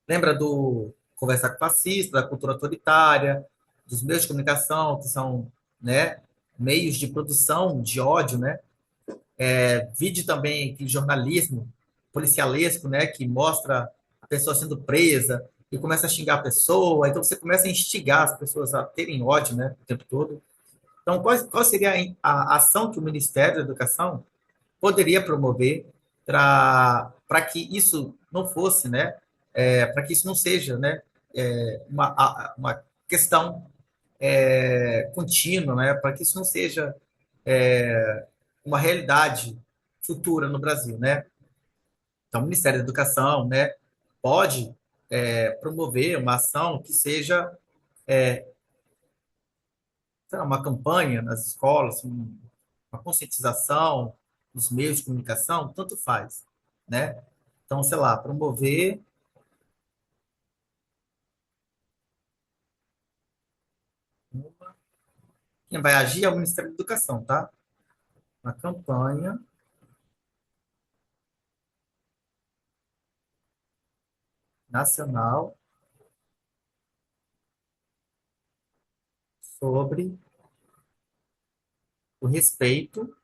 lembra do conversar com o fascista, da cultura autoritária, dos meios de comunicação, que são, né, meios de produção de ódio, né? Vide também aquele jornalismo policialesco, né, que mostra a pessoa sendo presa e começa a xingar a pessoa, então você começa a instigar as pessoas a terem ódio, né, o tempo todo. Então, qual seria a ação que o Ministério da Educação poderia promover para que isso não fosse, né, para que isso não seja, né, uma questão contínua, né, para que isso não seja uma realidade futura no Brasil, né? Então, o Ministério da Educação, né, pode promover uma ação que seja, sei lá, uma campanha nas escolas, uma conscientização nos meios de comunicação, tanto faz, né? Então, sei lá, promover uma... Quem vai agir é o Ministério da Educação, tá? Uma campanha nacional sobre o respeito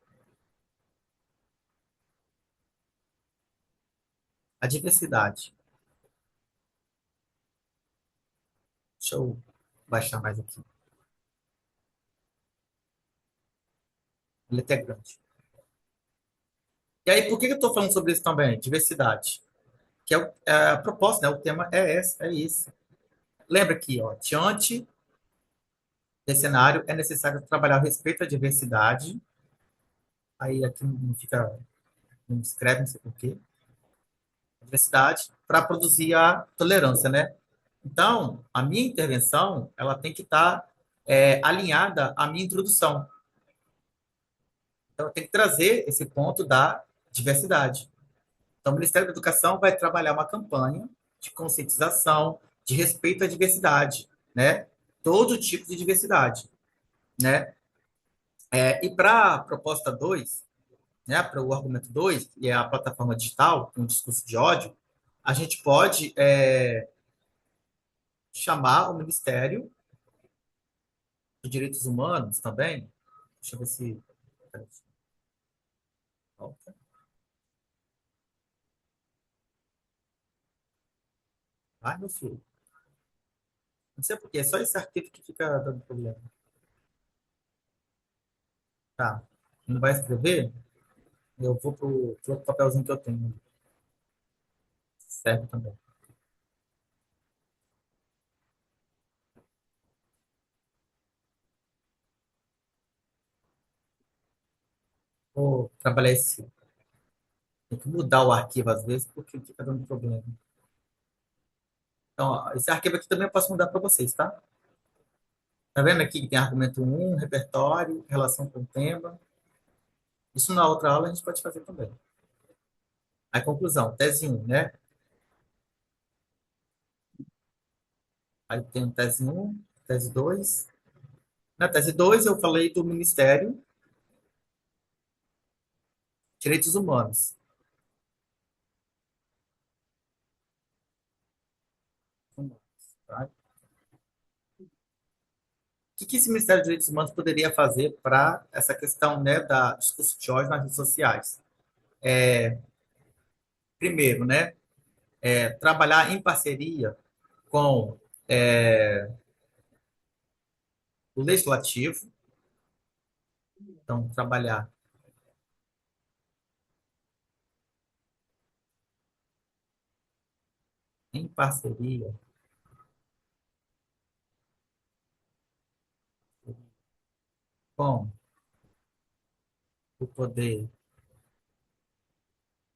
à diversidade. Deixa eu baixar mais aqui. Ele é até grande. E aí, por que eu estou falando sobre isso também? Diversidade. Que é a proposta, né? O tema é isso. Lembra aqui, ó, diante desse cenário, é necessário trabalhar o respeito à diversidade. Aí aqui não fica, não escreve, não sei por quê. Diversidade para produzir a tolerância, né? Então, a minha intervenção, ela tem que estar alinhada à minha introdução. Então, eu tenho que trazer esse ponto da diversidade. Então, o Ministério da Educação vai trabalhar uma campanha de conscientização, de respeito à diversidade, né? Todo tipo de diversidade, né? E para a proposta 2, né, para o argumento 2, que é a plataforma digital, um discurso de ódio, a gente pode chamar o Ministério de Direitos Humanos também. Deixa eu ver se. Ai, meu filho. Não sei por quê, é só esse arquivo que fica dando problema. Tá. Não vai escrever? Eu vou pro outro papelzinho que eu tenho. Serve também. Vou trabalhar esse. Tem que mudar o arquivo às vezes, porque fica dando problema. Então, ó, esse arquivo aqui também eu posso mudar para vocês, tá? Tá vendo aqui que tem argumento um, repertório, relação com o tema. Isso na outra aula a gente pode fazer também. Aí, conclusão, tese um, né? Aí tem tese um, tese 2. Na tese 2 eu falei do Ministério de Direitos Humanos. Tá? O que esse Ministério de Direitos Humanos poderia fazer para essa questão, né, da discurso de ódio nas redes sociais? Primeiro, né, trabalhar em parceria com o legislativo, então trabalhar em parceria com o poder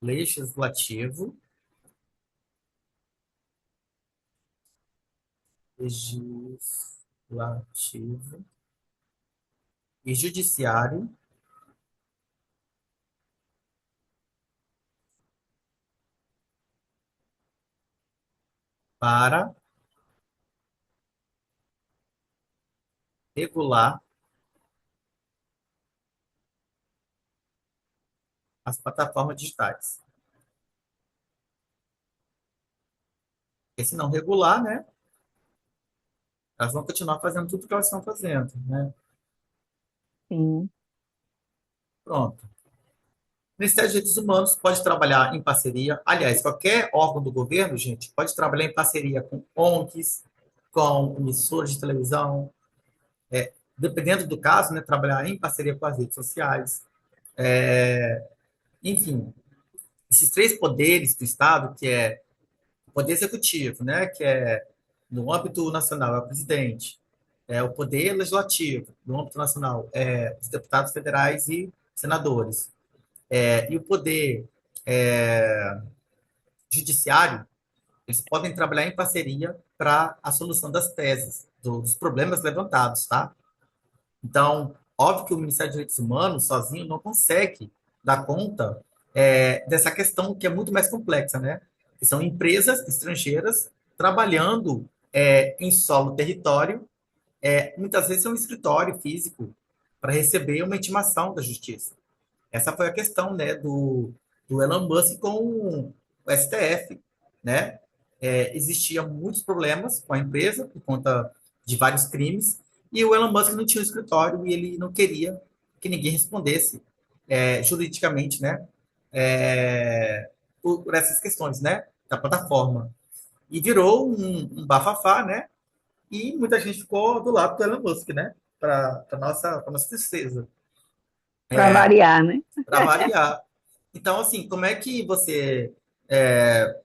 legislativo, legislativo e judiciário para regular as plataformas digitais. Porque se não regular, né, elas vão continuar fazendo tudo que elas estão fazendo, né? Sim. Pronto. O Ministério dos Direitos Humanos pode trabalhar em parceria. Aliás, qualquer órgão do governo, gente, pode trabalhar em parceria com ONGs, com emissoras de televisão, dependendo do caso, né, trabalhar em parceria com as redes sociais. Enfim, esses três poderes do Estado, que é o poder executivo, né, que é no âmbito nacional é o presidente, é o poder legislativo, no âmbito nacional é os deputados federais e senadores, e o poder judiciário, eles podem trabalhar em parceria para a solução das teses, dos problemas levantados, tá? Então, óbvio que o Ministério dos Direitos Humanos sozinho não consegue dar conta dessa questão que é muito mais complexa, né? Que são empresas estrangeiras trabalhando em solo território, muitas vezes é um escritório físico para receber uma intimação da justiça. Essa foi a questão, né, do Elon Musk com o STF, né? Existiam muitos problemas com a empresa por conta de vários crimes e o Elon Musk não tinha um escritório e ele não queria que ninguém respondesse juridicamente, né? Por essas questões, né? Da plataforma. E virou um bafafá, né? E muita gente ficou do lado do Elon Musk, né? Para nossa tristeza, Para variar, né? para variar. Então, assim, como é que você é,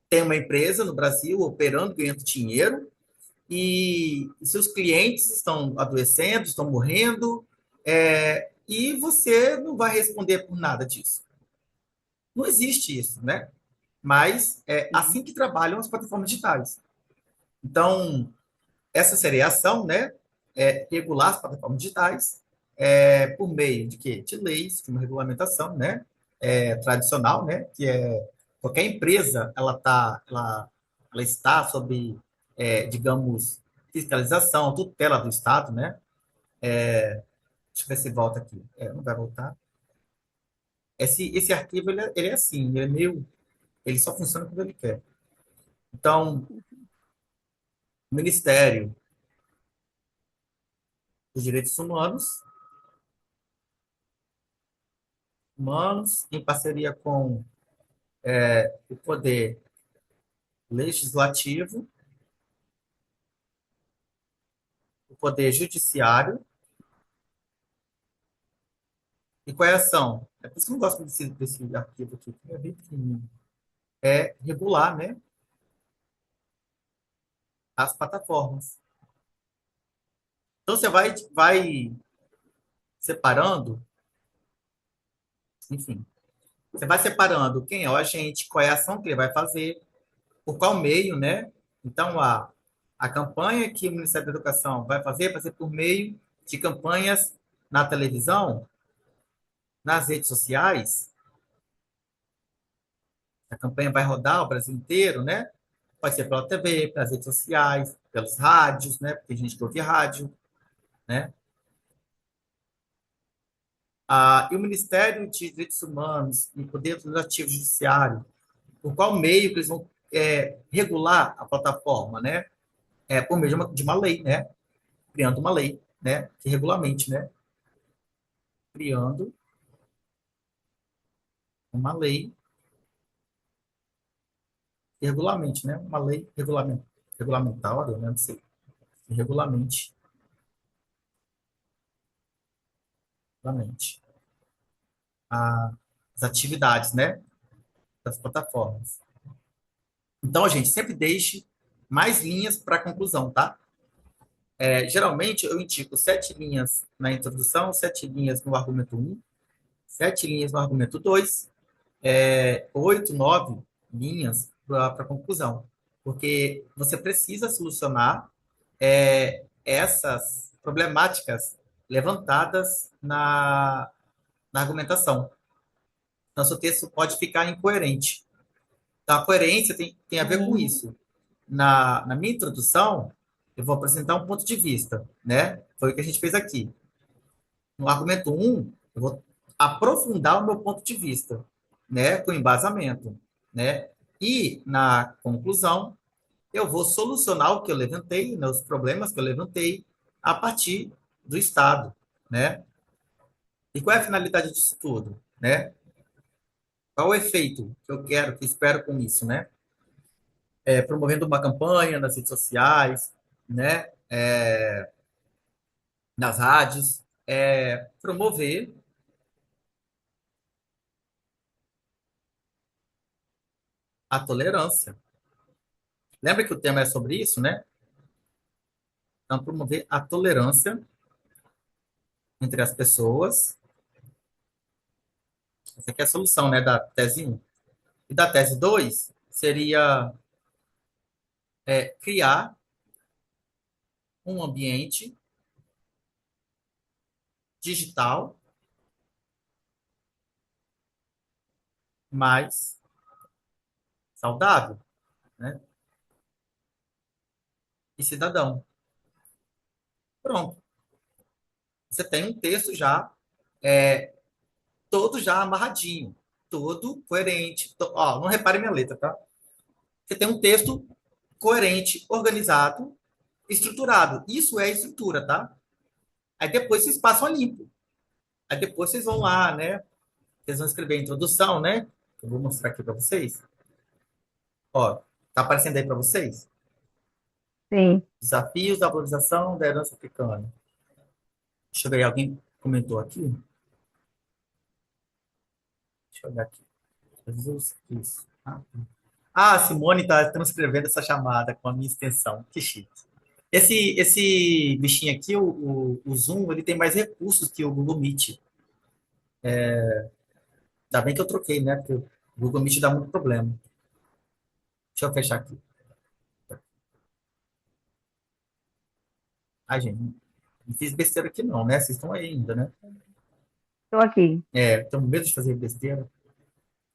tem uma empresa no Brasil operando, ganhando dinheiro, e seus clientes estão adoecendo, estão morrendo, e você não vai responder por nada disso? Não existe isso, né? Mas é Sim. assim que trabalham as plataformas digitais. Então, essa seria a ação, né? Regular as plataformas digitais por meio de quê? De leis, de uma regulamentação, né? Tradicional, né? Que é qualquer empresa, ela está sob, digamos, fiscalização, tutela do Estado, né? Deixa eu ver se volta aqui. Não vai voltar. Esse arquivo, ele é assim, ele é meio, ele só funciona quando ele quer. Então, o Ministério dos Direitos Humanos, em parceria com o Poder Legislativo, o Poder Judiciário, e qual é a ação? É por isso que eu não gosto desse arquivo aqui, que é bem pequenininho. É regular, né, as plataformas. Então, você vai separando, enfim, você vai separando quem é o agente, qual é a ação que ele vai fazer, por qual meio, né? Então, a campanha que o Ministério da Educação vai ser por meio de campanhas na televisão, nas redes sociais. A campanha vai rodar o Brasil inteiro, né? Pode ser pela TV, pelas redes sociais, pelos rádios, né? Porque tem gente que ouve rádio, né? E o Ministério de Direitos Humanos e Poder Legislativo e Judiciário, por qual meio que eles vão regular a plataforma, né? Por meio de uma lei, né? Criando uma lei, né? Que regulamente, né? Criando uma lei que regulamente, né? Uma lei regulamentada, né? Não sei, que regulamente as atividades, né? Das plataformas. Então, a gente sempre deixe mais linhas para a conclusão, tá? Geralmente, eu indico 7 linhas na introdução, 7 linhas no argumento um, 7 linhas no argumento 2, 8, 9 linhas para a conclusão. Porque você precisa solucionar essas problemáticas levantadas na argumentação. Então, seu texto pode ficar incoerente. Então, a coerência tem a ver com Uhum. isso. Na minha introdução, eu vou apresentar um ponto de vista, né? Foi o que a gente fez aqui. No argumento um, eu vou aprofundar o meu ponto de vista, né, com embasamento, né? E na conclusão, eu vou solucionar o que eu levantei, né, os problemas que eu levantei a partir do Estado, né? E qual é a finalidade disso tudo, né? Qual o efeito que eu quero, que eu espero com isso, né? Promovendo uma campanha nas redes sociais, né? Nas rádios, promover a tolerância. Lembra que o tema é sobre isso, né? Então, promover a tolerância entre as pessoas. Essa aqui é a solução, né, da tese um. E da tese 2 seria criar um ambiente digital mais saudável, né, e cidadão. Pronto. Você tem um texto já, é, todo já amarradinho, todo coerente. Ó, não repare minha letra, tá? Você tem um texto coerente, organizado, estruturado. Isso é estrutura, tá? Aí depois vocês passam a limpo. Aí depois vocês vão lá, né? Vocês vão escrever a introdução, né? Eu vou mostrar aqui para vocês. Ó, tá aparecendo aí para vocês? Sim. Desafios da valorização da herança africana. Deixa eu ver, alguém comentou aqui? Deixa eu olhar aqui. Jesus Cristo. A Simone está transcrevendo essa chamada com a minha extensão. Que chique. Esse bichinho aqui, o Zoom, ele tem mais recursos que o Google Meet. Ainda bem que eu troquei, né? Porque o Google Meet dá muito problema. Deixa eu fechar aqui. Ai, gente, não fiz besteira aqui não, né? Vocês estão aí ainda, né? Estou aqui. Tenho medo de fazer besteira.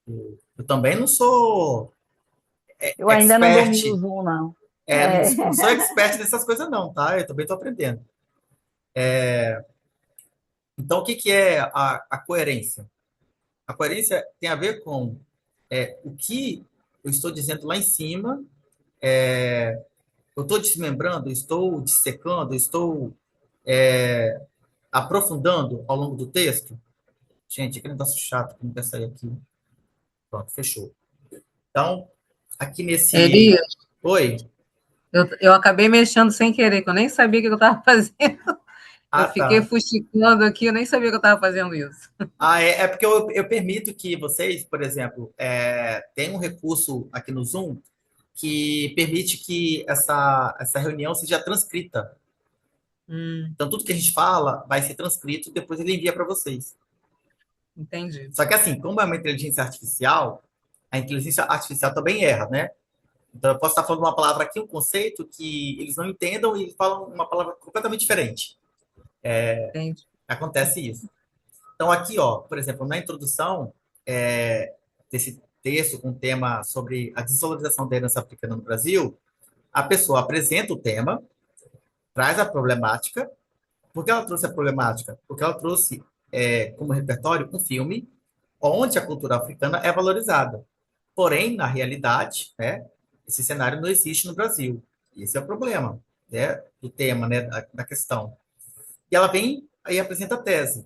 Eu também não sou Eu ainda não domino o expert, Zoom, não. não É. sou, não sou expert nessas coisas não, tá? Eu também estou aprendendo. Então, o que que é a coerência? A coerência tem a ver com o que eu estou dizendo lá em cima, eu estou desmembrando, estou dissecando, estou aprofundando ao longo do texto. Gente, aquele negócio chato que não quer sair aqui. Pronto, fechou. Então, aqui nesse. Elias, Oi? eu acabei mexendo sem querer, que eu nem sabia o que eu estava fazendo. Eu Ah, fiquei tá. fuxicando aqui, eu nem sabia que eu estava fazendo isso. É porque eu permito que vocês, por exemplo, tenham um recurso aqui no Zoom que permite que essa reunião seja transcrita. Hum, Então, tudo que a gente fala vai ser transcrito, depois ele envia para vocês. entendi. Só que, assim, como é uma inteligência artificial, a inteligência artificial também erra, né? Então, eu posso estar falando uma palavra aqui, um conceito que eles não entendam e eles falam uma palavra completamente diferente. Entendi. Acontece isso. Então, aqui, ó, por exemplo, na introdução desse texto com o tema sobre a desvalorização da herança africana no Brasil, a pessoa apresenta o tema, traz a problemática. Por que ela trouxe a problemática? Porque ela trouxe como repertório um filme onde a cultura africana é valorizada. Porém, na realidade, né, esse cenário não existe no Brasil. E esse é o problema, né, do tema, né, da questão. E ela vem e apresenta a tese.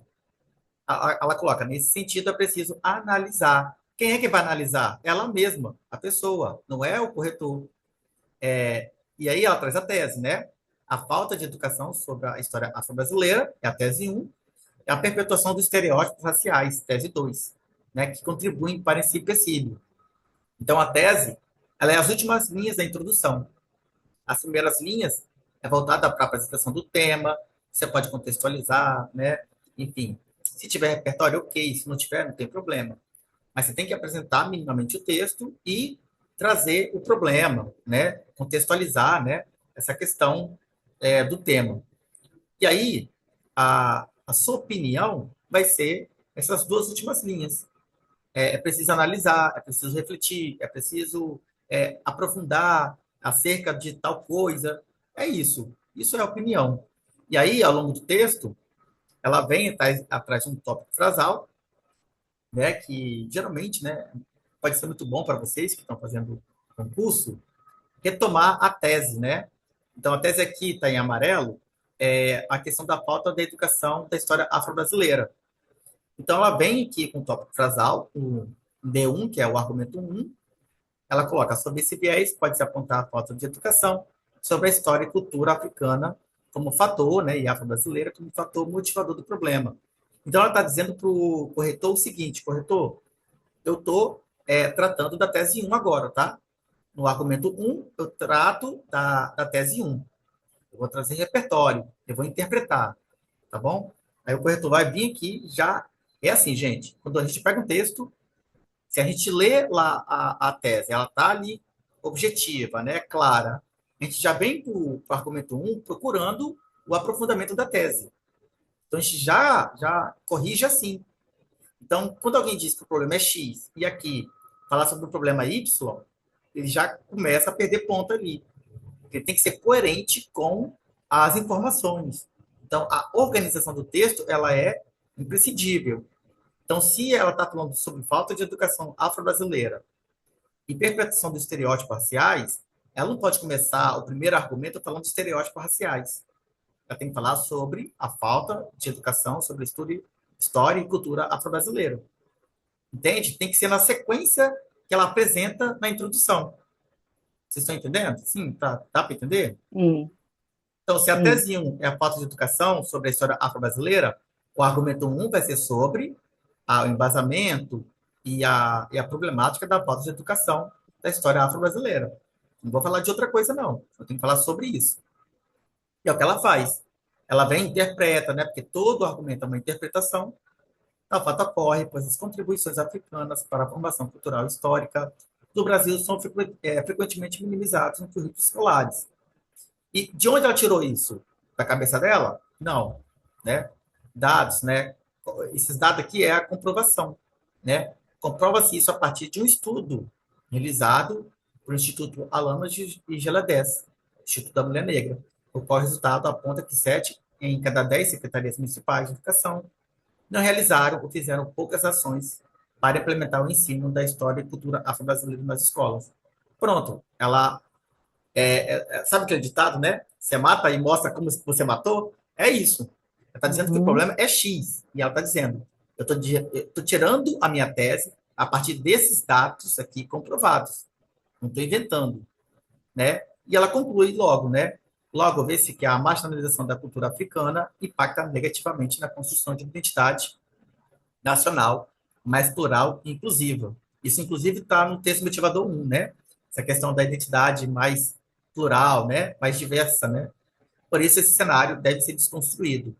Ela coloca, nesse sentido, é preciso analisar. Quem é que vai analisar? Ela mesma, a pessoa, não é o corretor. E aí ela traz a tese, né? A falta de educação sobre a história afro-brasileira, é a tese um, é a perpetuação dos estereótipos raciais, tese 2, né? Que contribuem para esse empecilho. Então, a tese, ela é as últimas linhas da introdução. As primeiras linhas é voltada para a apresentação do tema, você pode contextualizar, né? Enfim, se tiver repertório, ok. Se não tiver, não tem problema. Mas você tem que apresentar minimamente o texto e trazer o problema, né? Contextualizar, né? Essa questão do tema. E aí, a sua opinião vai ser essas duas últimas linhas. É preciso analisar, é preciso refletir, é preciso aprofundar acerca de tal coisa. É isso. Isso é a opinião. E aí, ao longo do texto, ela vem atrás de um tópico frasal né, que geralmente, né, pode ser muito bom para vocês que estão fazendo concurso, retomar a tese, né? Então, a tese aqui está em amarelo, é a questão da falta da educação da história afro-brasileira. Então, ela vem aqui com o tópico frasal, o D1, que é o argumento 1, ela coloca sobre esse viés, pode-se apontar a falta de educação sobre a história e cultura africana como fator, né, e afro-brasileira como fator motivador do problema. Então, ela está dizendo para o corretor o seguinte, corretor, eu estou tratando da tese 1 agora, tá? No argumento 1, eu trato da tese 1. Eu vou trazer repertório, eu vou interpretar, tá bom? Aí o corretor vai vir aqui já. É assim, gente, quando a gente pega um texto, se a gente lê lá a tese, ela está ali objetiva, né, clara, a gente já vem para o argumento 1 procurando o aprofundamento da tese. Então a gente já corrige assim. Então, quando alguém diz que o problema é X e aqui falar sobre o problema Y, ele já começa a perder ponto ali. Ele tem que ser coerente com as informações. Então, a organização do texto ela é imprescindível. Então, se ela está falando sobre falta de educação afro-brasileira e perpetuação dos estereótipos raciais, ela não pode começar o primeiro argumento falando de estereótipos raciais. Ela tem que falar sobre a falta de educação sobre história e cultura afro-brasileira. Entende? Tem que ser na sequência que ela apresenta na introdução. Vocês estão entendendo? Sim, tá para entender? Sim, Então, se a sim. tese 1 é a falta de educação sobre a história afro-brasileira, o argumento 1 vai ser sobre o embasamento e a problemática da falta de educação da história afro-brasileira. Não vou falar de outra coisa, não. Eu tenho que falar sobre isso. E é o que ela faz. Ela vem e interpreta, né? Porque todo argumento é uma interpretação. Tal fato ocorre, pois as contribuições africanas para a formação cultural e histórica do Brasil são frequentemente minimizadas nos currículos escolares. E de onde ela tirou isso? Da cabeça dela? Não, né? Dados, né? Esses dados aqui é a comprovação, né? Comprova-se isso a partir de um estudo realizado pelo Instituto Alamas e Geladés, Instituto da Mulher Negra, o qual resultado aponta que 7 em cada 10 secretarias municipais de educação não realizaram ou fizeram poucas ações para implementar o ensino da história e cultura afro-brasileira nas escolas. Pronto, ela sabe aquele ditado, né? Você mata e mostra como você matou? É isso. Ela está dizendo que o Uhum. problema é X. E ela está dizendo, eu estou tirando a minha tese a partir desses dados aqui comprovados. Não estou inventando, né? E ela conclui logo, né? Logo, vê-se que a marginalização da cultura africana impacta negativamente na construção de uma identidade nacional mais plural e inclusiva. Isso, inclusive, está no texto motivador 1, né? Essa questão da identidade mais plural, né? Mais diversa, né? Por isso, esse cenário deve ser desconstruído.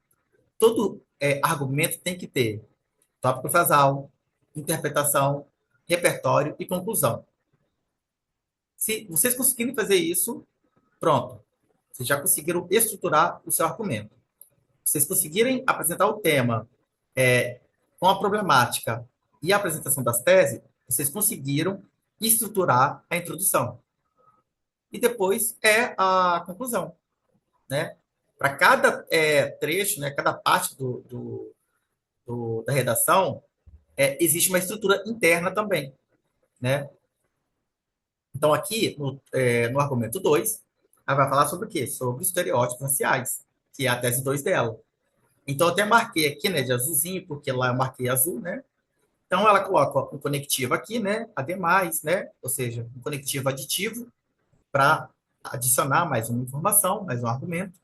Todo argumento tem que ter tópico frasal, interpretação, repertório e conclusão. Se vocês conseguirem fazer isso, pronto. Vocês já conseguiram estruturar o seu argumento. Se vocês conseguirem apresentar o tema é, com a problemática e a apresentação das teses, vocês conseguiram estruturar a introdução. E depois é a conclusão, né? Para cada trecho, né, cada parte da redação, existe uma estrutura interna também, né? Então, aqui, no argumento 2, ela vai falar sobre o quê? Sobre estereótipos raciais, que é a tese 2 dela. Então, eu até marquei aqui, né, de azulzinho, porque lá eu marquei azul, né? Então, ela coloca um conectivo aqui, né? Ademais, né? Ou seja, um conectivo aditivo para adicionar mais uma informação, mais um argumento.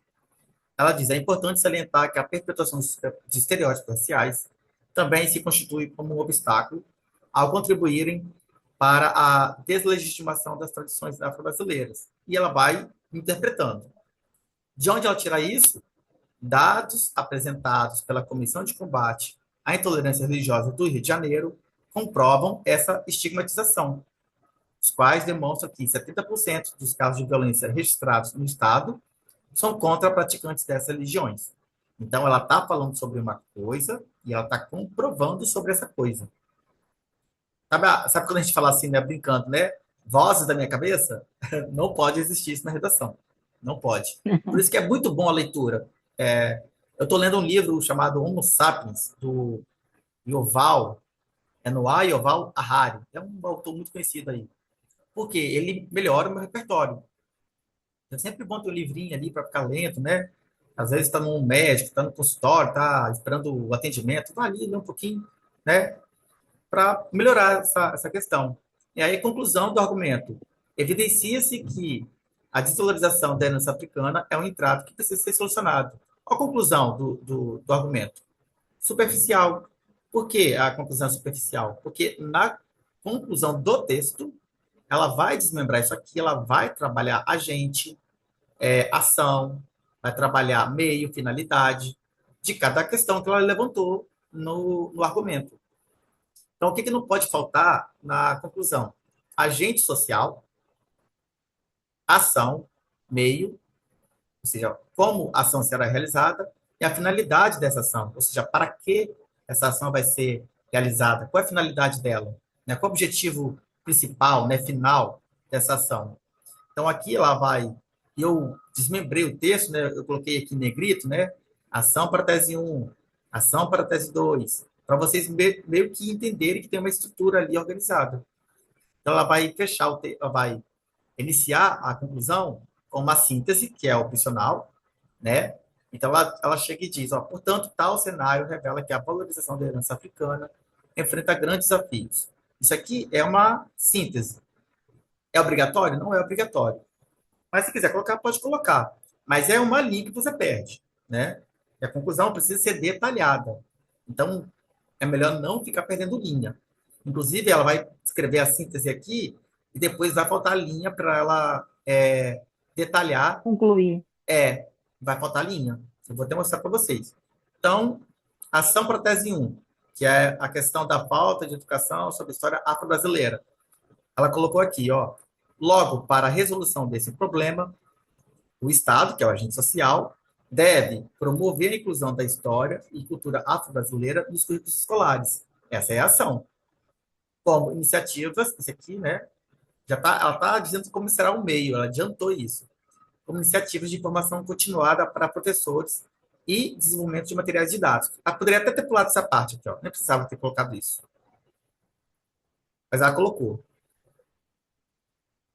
Ela diz, é importante salientar que a perpetuação de estereótipos raciais também se constitui como um obstáculo ao contribuírem para a deslegitimação das tradições afro-brasileiras. E ela vai interpretando. De onde ela tira isso? Dados apresentados pela Comissão de Combate à Intolerância Religiosa do Rio de Janeiro comprovam essa estigmatização, os quais demonstram que 70% dos casos de violência registrados no Estado são contra praticantes dessas religiões. Então, ela está falando sobre uma coisa e ela está comprovando sobre essa coisa. Sabe quando a gente fala assim, né, brincando, né? Vozes da minha cabeça? Não pode existir isso na redação. Não pode. Por isso que é muito bom a leitura. Eu estou lendo um livro chamado Homo Sapiens, do Yuval. É no Yuval Harari. É um autor muito conhecido aí. Porque ele melhora o meu repertório. É sempre bom ter um livrinho ali para ficar lento, né? Às vezes está num médico, está no consultório, está esperando o atendimento, vai ali, lê um pouquinho, né? Para melhorar essa questão. E aí, conclusão do argumento. Evidencia-se que a desvalorização da herança africana é um entrave que precisa ser solucionado. Qual a conclusão do argumento? Superficial. Por que a conclusão é superficial? Porque na conclusão do texto, ela vai desmembrar isso aqui, ela vai trabalhar agente, ação, vai trabalhar meio, finalidade, de cada questão que ela levantou no argumento. Então, o que não pode faltar na conclusão? Agente social, ação, meio, ou seja, como a ação será realizada, e a finalidade dessa ação, ou seja, para que essa ação vai ser realizada, qual é a finalidade dela, né? Qual é o objetivo principal, né, final dessa ação. Então, aqui ela vai, eu desmembrei o texto, né, eu coloquei aqui em negrito, né, ação para a tese 1, ação para a tese 2, para vocês meio que entenderem que tem uma estrutura ali organizada. Então, ela vai fechar ela vai iniciar a conclusão com uma síntese, que é opcional, né? Então, ela chega e diz, ó, portanto, tal cenário revela que a valorização da herança africana enfrenta grandes desafios. Isso aqui é uma síntese. É obrigatório? Não é obrigatório. Mas se quiser colocar, pode colocar. Mas é uma linha que você perde, né? E a conclusão precisa ser detalhada. Então, é melhor não ficar perdendo linha. Inclusive, ela vai escrever a síntese aqui e depois vai faltar linha para ela detalhar. Concluir. Vai faltar linha. Eu vou até mostrar para vocês. Então, ação para a tese 1, que é a questão da falta de educação sobre a história afro-brasileira. Ela colocou aqui, ó, logo, para a resolução desse problema, o Estado, que é o agente social, deve promover a inclusão da história e cultura afro-brasileira nos currículos escolares. Essa é a ação. Como iniciativas, isso aqui, né? Ela está dizendo como será o meio, ela adiantou isso. Como iniciativas de formação continuada para professores e desenvolvimento de materiais didáticos. Ela poderia até ter pulado essa parte aqui, ó. Nem precisava ter colocado isso. Mas ela colocou.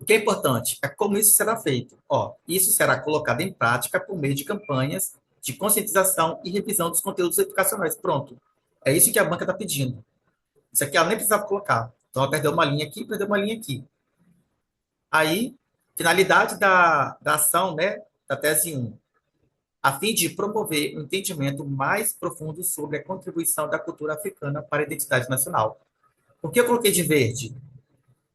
O que é importante é como isso será feito. Ó, isso será colocado em prática por meio de campanhas de conscientização e revisão dos conteúdos educacionais. Pronto. É isso que a banca está pedindo. Isso aqui ela nem precisava colocar. Então, ela perdeu uma linha aqui, perdeu uma linha aqui. Aí, finalidade da ação, né, da tese 1, a fim de promover um entendimento mais profundo sobre a contribuição da cultura africana para a identidade nacional. Por que eu coloquei de verde?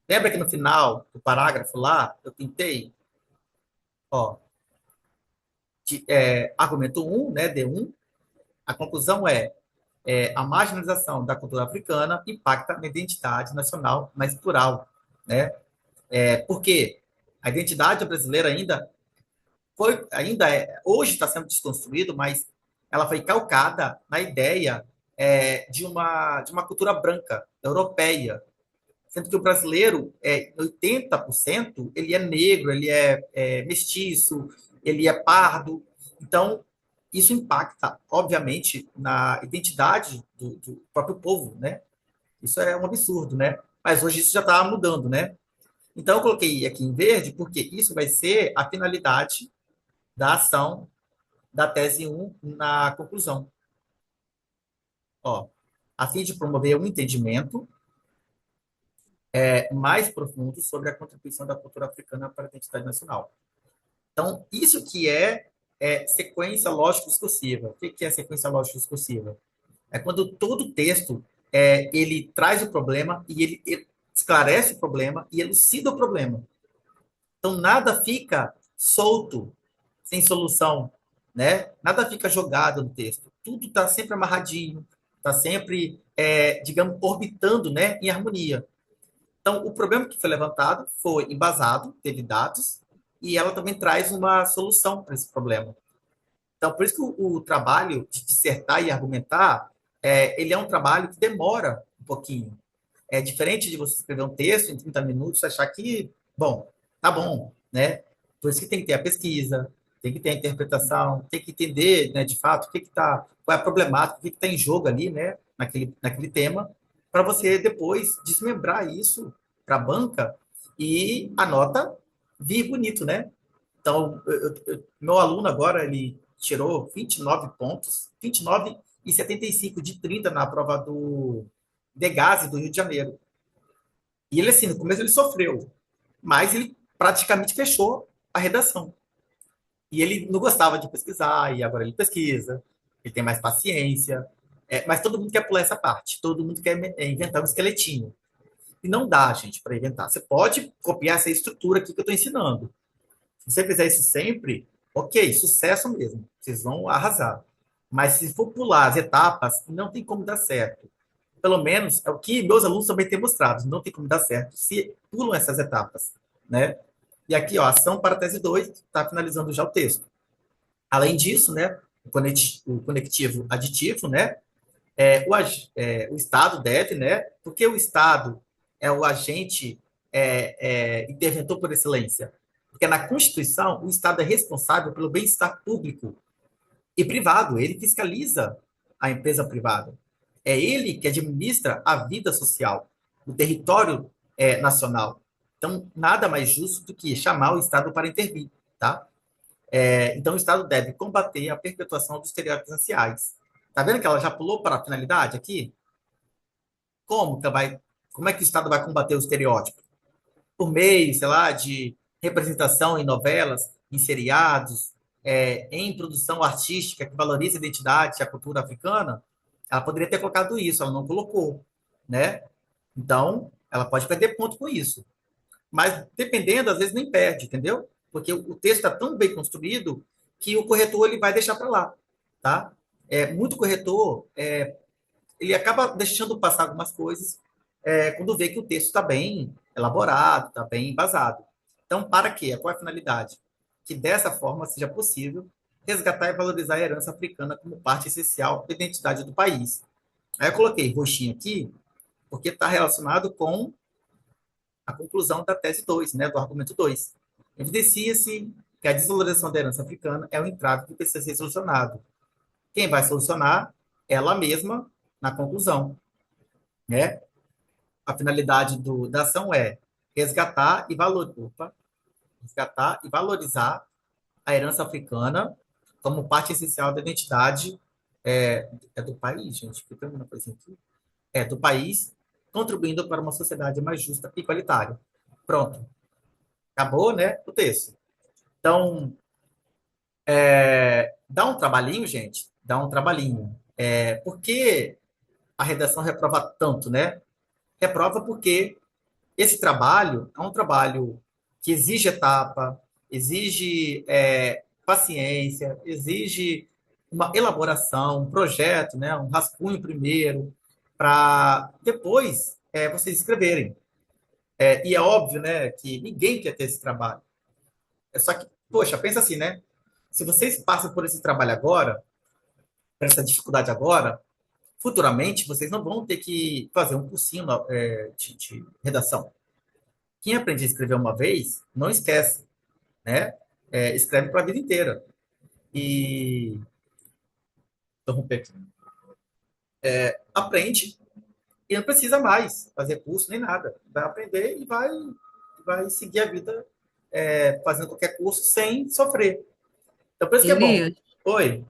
Lembra que no final do parágrafo lá, eu pintei, ó, argumento 1, né, D1, a conclusão a marginalização da cultura africana impacta na identidade nacional mais plural, né? Porque a identidade brasileira hoje está sendo desconstruído, mas ela foi calcada na ideia de uma cultura branca, europeia, sendo que o brasileiro, 80%, ele é negro, ele é mestiço, ele é pardo. Então, isso impacta, obviamente, na identidade do próprio povo, né? Isso é um absurdo, né? Mas hoje isso já está mudando, né? Então, eu coloquei aqui em verde porque isso vai ser a finalidade da ação da tese 1 na conclusão. Ó, a fim de promover um entendimento mais profundo sobre a contribuição da cultura africana para a identidade nacional. Então, isso que é sequência lógico-discursiva. O que é sequência lógico-discursiva? É quando todo texto ele traz o problema e ele esclarece o problema e elucida o problema. Então, nada fica solto, sem solução, né? Nada fica jogado no texto. Tudo está sempre amarradinho, está sempre, digamos, orbitando, né, em harmonia. Então, o problema que foi levantado foi embasado, teve dados, e ela também traz uma solução para esse problema. Então, por isso que o trabalho de dissertar e argumentar, ele é um trabalho que demora um pouquinho. É diferente de você escrever um texto em 30 minutos, achar que, bom, tá bom, né? Por isso que tem que ter a pesquisa, tem que ter a interpretação, tem que entender, né, de fato, qual é a problemática, o que está em jogo ali, né, naquele tema, para você depois desmembrar isso para a banca e a nota vir bonito, né? Então, meu aluno agora, ele tirou 29 pontos, 29,75 de 30 na prova do Degase do Rio de Janeiro. E ele, assim, no começo ele sofreu, mas ele praticamente fechou a redação. E ele não gostava de pesquisar, e agora ele pesquisa, ele tem mais paciência. Mas todo mundo quer pular essa parte, todo mundo quer inventar um esqueletinho. E não dá, gente, para inventar. Você pode copiar essa estrutura aqui que eu estou ensinando. Se você fizer isso sempre, ok, sucesso mesmo. Vocês vão arrasar. Mas se for pular as etapas, não tem como dar certo. Pelo menos é o que meus alunos também têm mostrado. Não tem como dar certo se pulam essas etapas, né? E aqui, ó, ação para a tese 2, está finalizando já o texto. Além disso, né, o conectivo aditivo, né, o Estado deve, né, porque o Estado é o agente interventor por excelência. Porque na Constituição, o Estado é responsável pelo bem-estar público e privado, ele fiscaliza a empresa privada. É ele que administra a vida social, o território nacional. Então, nada mais justo do que chamar o Estado para intervir, tá? Então, o Estado deve combater a perpetuação dos estereótipos raciais. Tá vendo que ela já pulou para a finalidade aqui? Como é que o Estado vai combater o estereótipo? Por meio, sei lá, de representação em novelas, em seriados, em produção artística que valoriza a identidade e a cultura africana? Ela poderia ter colocado isso, ela não colocou, né? Então, ela pode perder ponto com isso. Mas, dependendo, às vezes nem perde, entendeu? Porque o texto está tão bem construído que o corretor ele vai deixar para lá, tá? Muito corretor, ele acaba deixando passar algumas coisas quando vê que o texto está bem elaborado, está bem embasado. Então, para quê? Qual é a finalidade? Que dessa forma seja possível resgatar e valorizar a herança africana como parte essencial da identidade do país. Aí eu coloquei roxinho aqui, porque está relacionado com a conclusão da tese 2, né, do argumento 2. Evidencia-se que a desvalorização da herança africana é um entrave que precisa ser solucionado. Quem vai solucionar? Ela mesma, na conclusão, né? A finalidade da ação é resgatar e valorizar a herança africana como parte essencial da identidade do país, gente. Fica uma coisa aqui. Do país, contribuindo para uma sociedade mais justa e igualitária. Pronto. Acabou, né? O texto. Então, dá um trabalhinho, gente. Dá um trabalhinho. Por que a redação reprova tanto, né? Reprova porque esse trabalho é um trabalho que exige etapa, exige paciência, exige uma elaboração, um projeto, né, um rascunho primeiro, para depois vocês escreverem. E é óbvio, né, que ninguém quer ter esse trabalho. Só que, poxa, pensa assim, né? Se vocês passam por esse trabalho agora, por essa dificuldade agora, futuramente vocês não vão ter que fazer um cursinho de redação. Quem aprende a escrever uma vez, não esquece, né? Escreve para a vida inteira. E interromper aqui. Aprende e não precisa mais fazer curso nem nada. Vai aprender e vai seguir a vida fazendo qualquer curso sem sofrer. Então, por isso que é bom. Elias, Oi.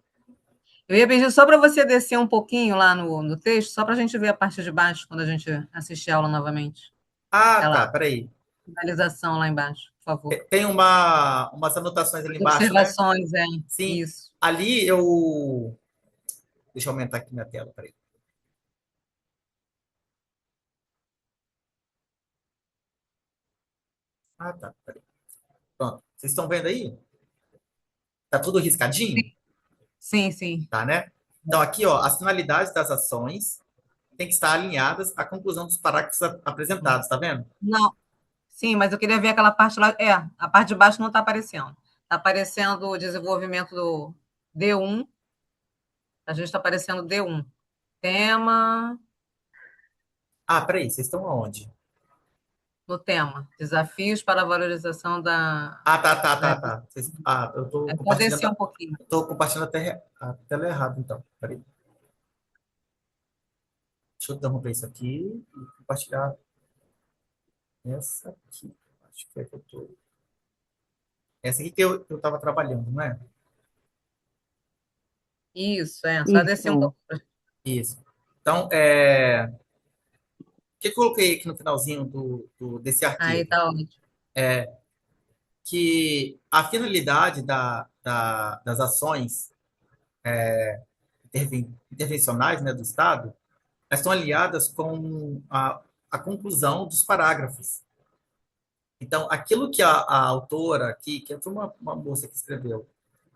eu ia pedir só para você descer um pouquinho lá no texto, só para a gente ver a parte de baixo, quando a gente assistir a aula novamente. Ah, tá, Aquela peraí. finalização lá embaixo, por favor. Tem umas anotações ali As embaixo, né? observações, Sim. isso. Ali eu. Deixa eu aumentar aqui minha tela, peraí. Ah, tá, peraí. Pronto. Vocês estão vendo aí? Tá tudo riscadinho? Sim, sim. Tá, né? Então, aqui, ó, as finalidades das ações têm que estar alinhadas à conclusão dos parágrafos apresentados, tá vendo? Não, sim, mas eu queria ver aquela parte lá. A parte de baixo não está aparecendo. Está aparecendo o desenvolvimento do D1. A gente está aparecendo D1. Tema, Ah, peraí, vocês estão aonde? no tema. Desafios para a valorização da. Ah, tá. Eu tô É para compartilhando, descer um pouquinho. a tela errada, então. Peraí. Deixa Deixa eu interromper isso aqui e compartilhar essa aqui. Acho que é que eu tô. Essa aqui que eu estava trabalhando, não é? Isso, só descer um Isso. pouco. Isso. Então, o que eu coloquei aqui no finalzinho desse Aí arquivo? tá ótimo. Que a finalidade das ações intervencionais, né, do Estado, elas estão aliadas com a conclusão dos parágrafos. Então, aquilo que a autora aqui, que foi uma moça que escreveu,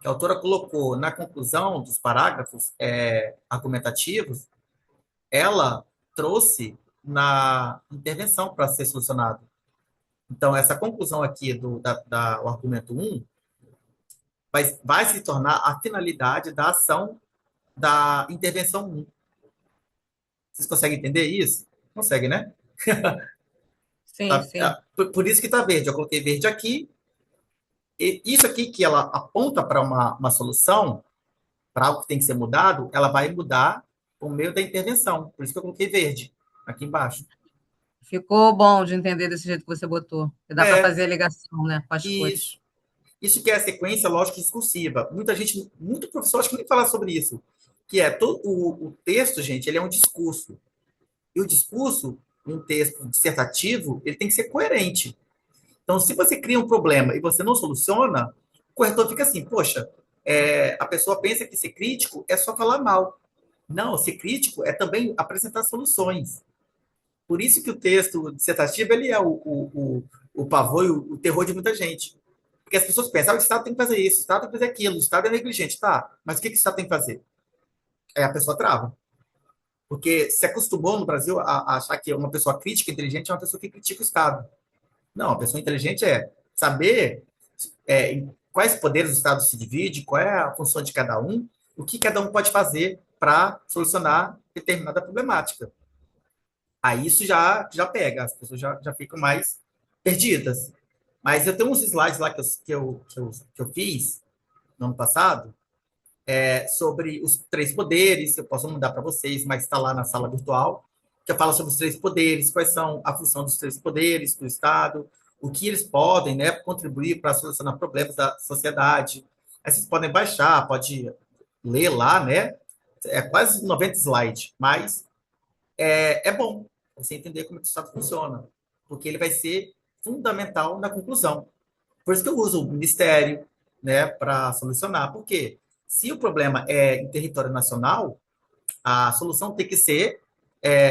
que a autora colocou na conclusão dos parágrafos argumentativos, ela trouxe na intervenção para ser solucionado. Então, essa conclusão aqui do argumento um vai se tornar a finalidade da ação da intervenção um. Vocês conseguem entender isso? Conseguem, né? Sim, sim. Por isso que está verde. Eu coloquei verde aqui. E isso aqui que ela aponta para uma solução, para algo que tem que ser mudado, ela vai mudar por meio da intervenção. Por isso que eu coloquei verde aqui embaixo. Ficou bom de entender desse jeito que você botou. Dá para É, fazer a ligação, né, com as cores. isso. Isso que é a sequência lógica discursiva. Muita gente, muito professor, acho que nem fala sobre isso. Que é todo o texto, gente, ele é um discurso. E o discurso, um texto dissertativo, ele tem que ser coerente. Então, se você cria um problema e você não soluciona, o corretor fica assim, poxa, a pessoa pensa que ser crítico é só falar mal. Não, ser crítico é também apresentar soluções. Por isso que o texto dissertativo ele é o pavor e o terror de muita gente. Porque as pessoas pensam, o Estado tem que fazer isso, o Estado tem que fazer aquilo, o Estado é negligente. Tá, mas o que o Estado tem que fazer? Aí a pessoa trava. Porque se acostumou no Brasil a achar que uma pessoa crítica, inteligente, é uma pessoa que critica o Estado. Não, a pessoa inteligente é saber em quais poderes o Estado se divide, qual é a função de cada um, o que cada um pode fazer para solucionar determinada problemática. Aí isso já pega, as pessoas já ficam mais perdidas. Mas eu tenho uns slides lá que eu fiz no ano passado, sobre os três poderes, eu posso mandar para vocês, mas está lá na sala virtual, que fala sobre os três poderes, quais são a função dos três poderes do Estado, o que eles podem, né, contribuir para solucionar problemas da sociedade. Aí vocês podem baixar, pode ler lá, né? É quase 90 slides, mas é bom você entender como é que o Estado funciona, porque ele vai ser fundamental na conclusão. Por isso que eu uso o ministério, né, para solucionar. Porque se o problema é em território nacional, a solução tem que ser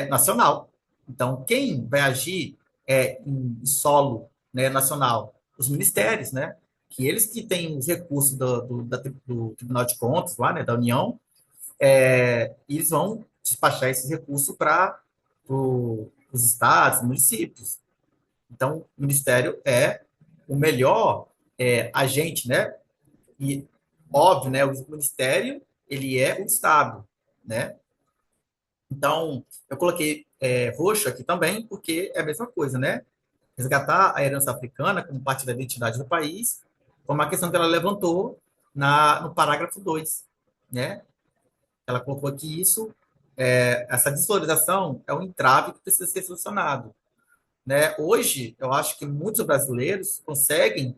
nacional. Então, quem vai agir em solo, né, nacional? Os ministérios, né? Que eles que têm os recursos do Tribunal de Contas, lá, né, da União, e eles vão despachar esses recursos para os estados, municípios. Então, o Ministério é o melhor agente, né? E, óbvio, né? O Ministério, ele é o Estado, né? Então, eu coloquei roxo aqui também, porque é a mesma coisa, né? Resgatar a herança africana como parte da identidade do país, foi uma questão que ela levantou no parágrafo 2, né? Ela colocou que essa desvalorização é um entrave que precisa ser solucionado, né? Hoje, eu acho que muitos brasileiros conseguem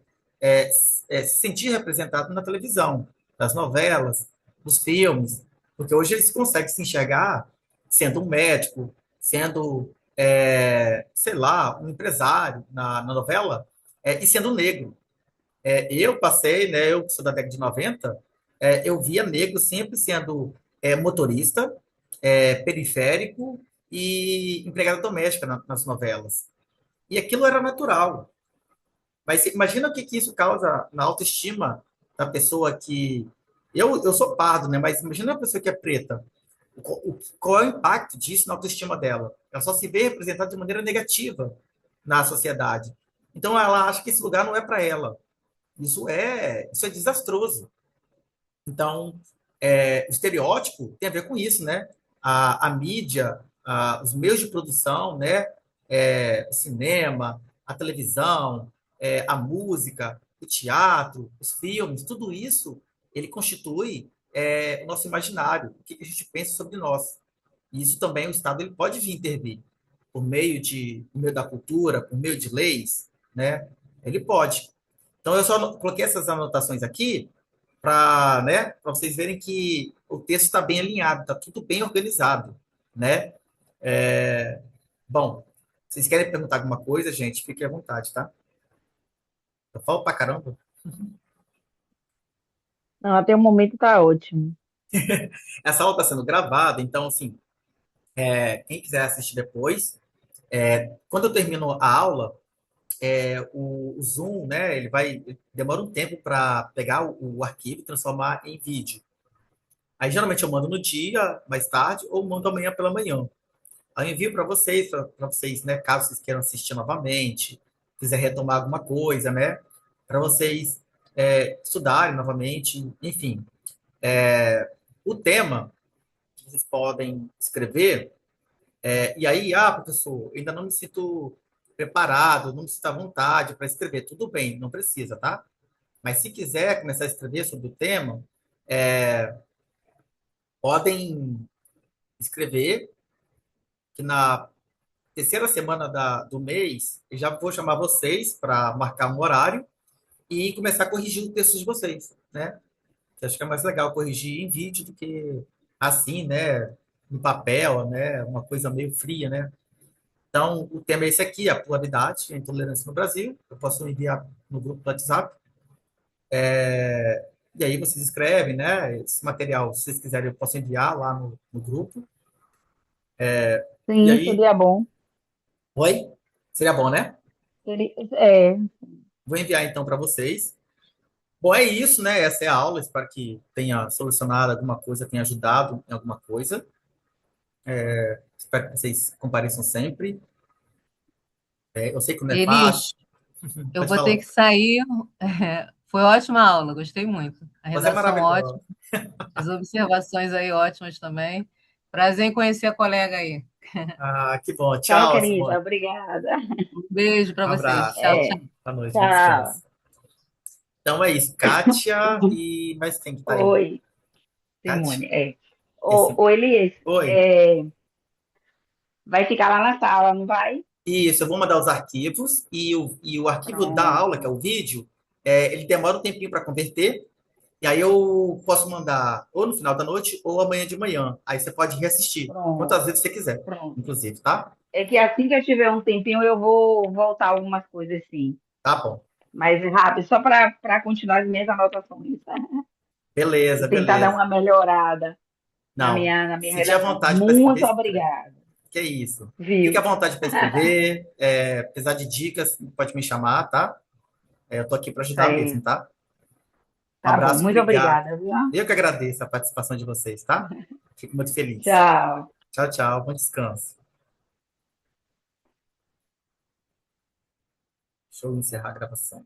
se sentir representados na televisão, nas novelas, nos filmes, porque hoje eles conseguem se enxergar sendo um médico, sendo, sei lá, um empresário na novela, e sendo negro. Eu passei, né, eu sou da década de 90, eu via negro sempre sendo motorista, periférico e empregada doméstica nas novelas. E aquilo era natural. Mas imagina o que isso causa na autoestima da pessoa que. Eu sou pardo, né? Mas imagina a pessoa que é preta. Qual é o impacto disso na autoestima dela? Ela só se vê representada de maneira negativa na sociedade. Então ela acha que esse lugar não é para ela. Isso é desastroso. Então, o estereótipo tem a ver com isso, né? A mídia, os meios de produção, né? O cinema, a televisão, a música, o teatro, os filmes, tudo isso, ele constitui o nosso imaginário, o que a gente pensa sobre nós. E isso também o Estado ele pode vir intervir por meio da cultura, por meio de leis, né? Ele pode. Então eu só coloquei essas anotações aqui para, né, para vocês verem que o texto está bem alinhado, está tudo bem organizado, né? É, bom, vocês querem perguntar alguma coisa, gente? Fiquem à vontade, tá? Eu falo pra caramba. Não, até o momento tá ótimo. Essa aula está sendo gravada, então, assim, quem quiser assistir depois, quando eu termino a aula, o Zoom, né, demora um tempo para pegar o arquivo e transformar em vídeo. Aí, geralmente, eu mando no dia, mais tarde, ou mando amanhã pela manhã. Aí eu envio para vocês, né, caso vocês queiram assistir novamente, quiser retomar alguma coisa, né, para vocês estudarem novamente, enfim. O tema que vocês podem escrever, e aí, professor, ainda não me sinto preparado, não me sinto à vontade para escrever. Tudo bem, não precisa, tá? Mas se quiser começar a escrever sobre o tema, podem escrever que na terceira semana do mês, eu já vou chamar vocês para marcar um horário e começar a corrigir o texto de vocês, né? Eu acho que é mais legal corrigir em vídeo do que assim, né? No papel, né? Uma coisa meio fria, né? Então, o tema é esse aqui, a pluralidade e a intolerância no Brasil. Eu posso enviar no grupo do WhatsApp. E aí vocês escrevem, né? Esse material, se vocês quiserem, eu posso enviar lá no grupo. E Sim, aí, seria bom. oi? Seria bom, né? É, Vou enviar então para vocês. Bom, é isso, né? Essa é a aula. Espero que tenha solucionado alguma coisa, tenha ajudado em alguma coisa. Espero que vocês compareçam sempre. Eu sei que não é Eli, fácil. eu Pode vou ter falar. que sair. Foi ótima aula, gostei muito. A Você é redação maravilhosa. ótima, as observações aí ótimas também. Prazer em conhecer a colega aí. Ah, que bom. tchau, Tchau, querida. Simone. Obrigada. Um beijo para Um vocês. abraço. Tchau, É, tchau. Boa noite, bom tchau. descanso. Então é isso. Kátia e mais quem que tá aí? Oi, Kátia? Simone. É. Esse... Elias, Oi. vai ficar lá na sala, não vai? Isso, eu vou mandar os arquivos e o arquivo da aula, que é Pronto, o vídeo, ele demora um tempinho para converter. E aí eu posso mandar ou no final da noite ou amanhã de manhã. Aí você pode reassistir quantas pronto, vezes você quiser, pronto. inclusive, tá? É que assim que eu tiver um tempinho, eu vou voltar algumas coisas, sim. Tá bom. Mas rápido, só para continuar as minhas anotações. E Beleza, tentar dar beleza. uma melhorada na Não, minha se tiver redação. vontade para escrever, Muito escreve. obrigada, Que é isso. Fique à viu? vontade para escrever. Precisar de dicas, pode me chamar, tá? Eu tô aqui para ajudar mesmo, Certo. tá? Um Tá bom, abraço, muito obrigado. obrigada, viu? Eu que agradeço a participação de vocês, tá? Fico muito feliz. Tchau. Tchau, tchau. Bom descanso. Deixa eu encerrar a gravação.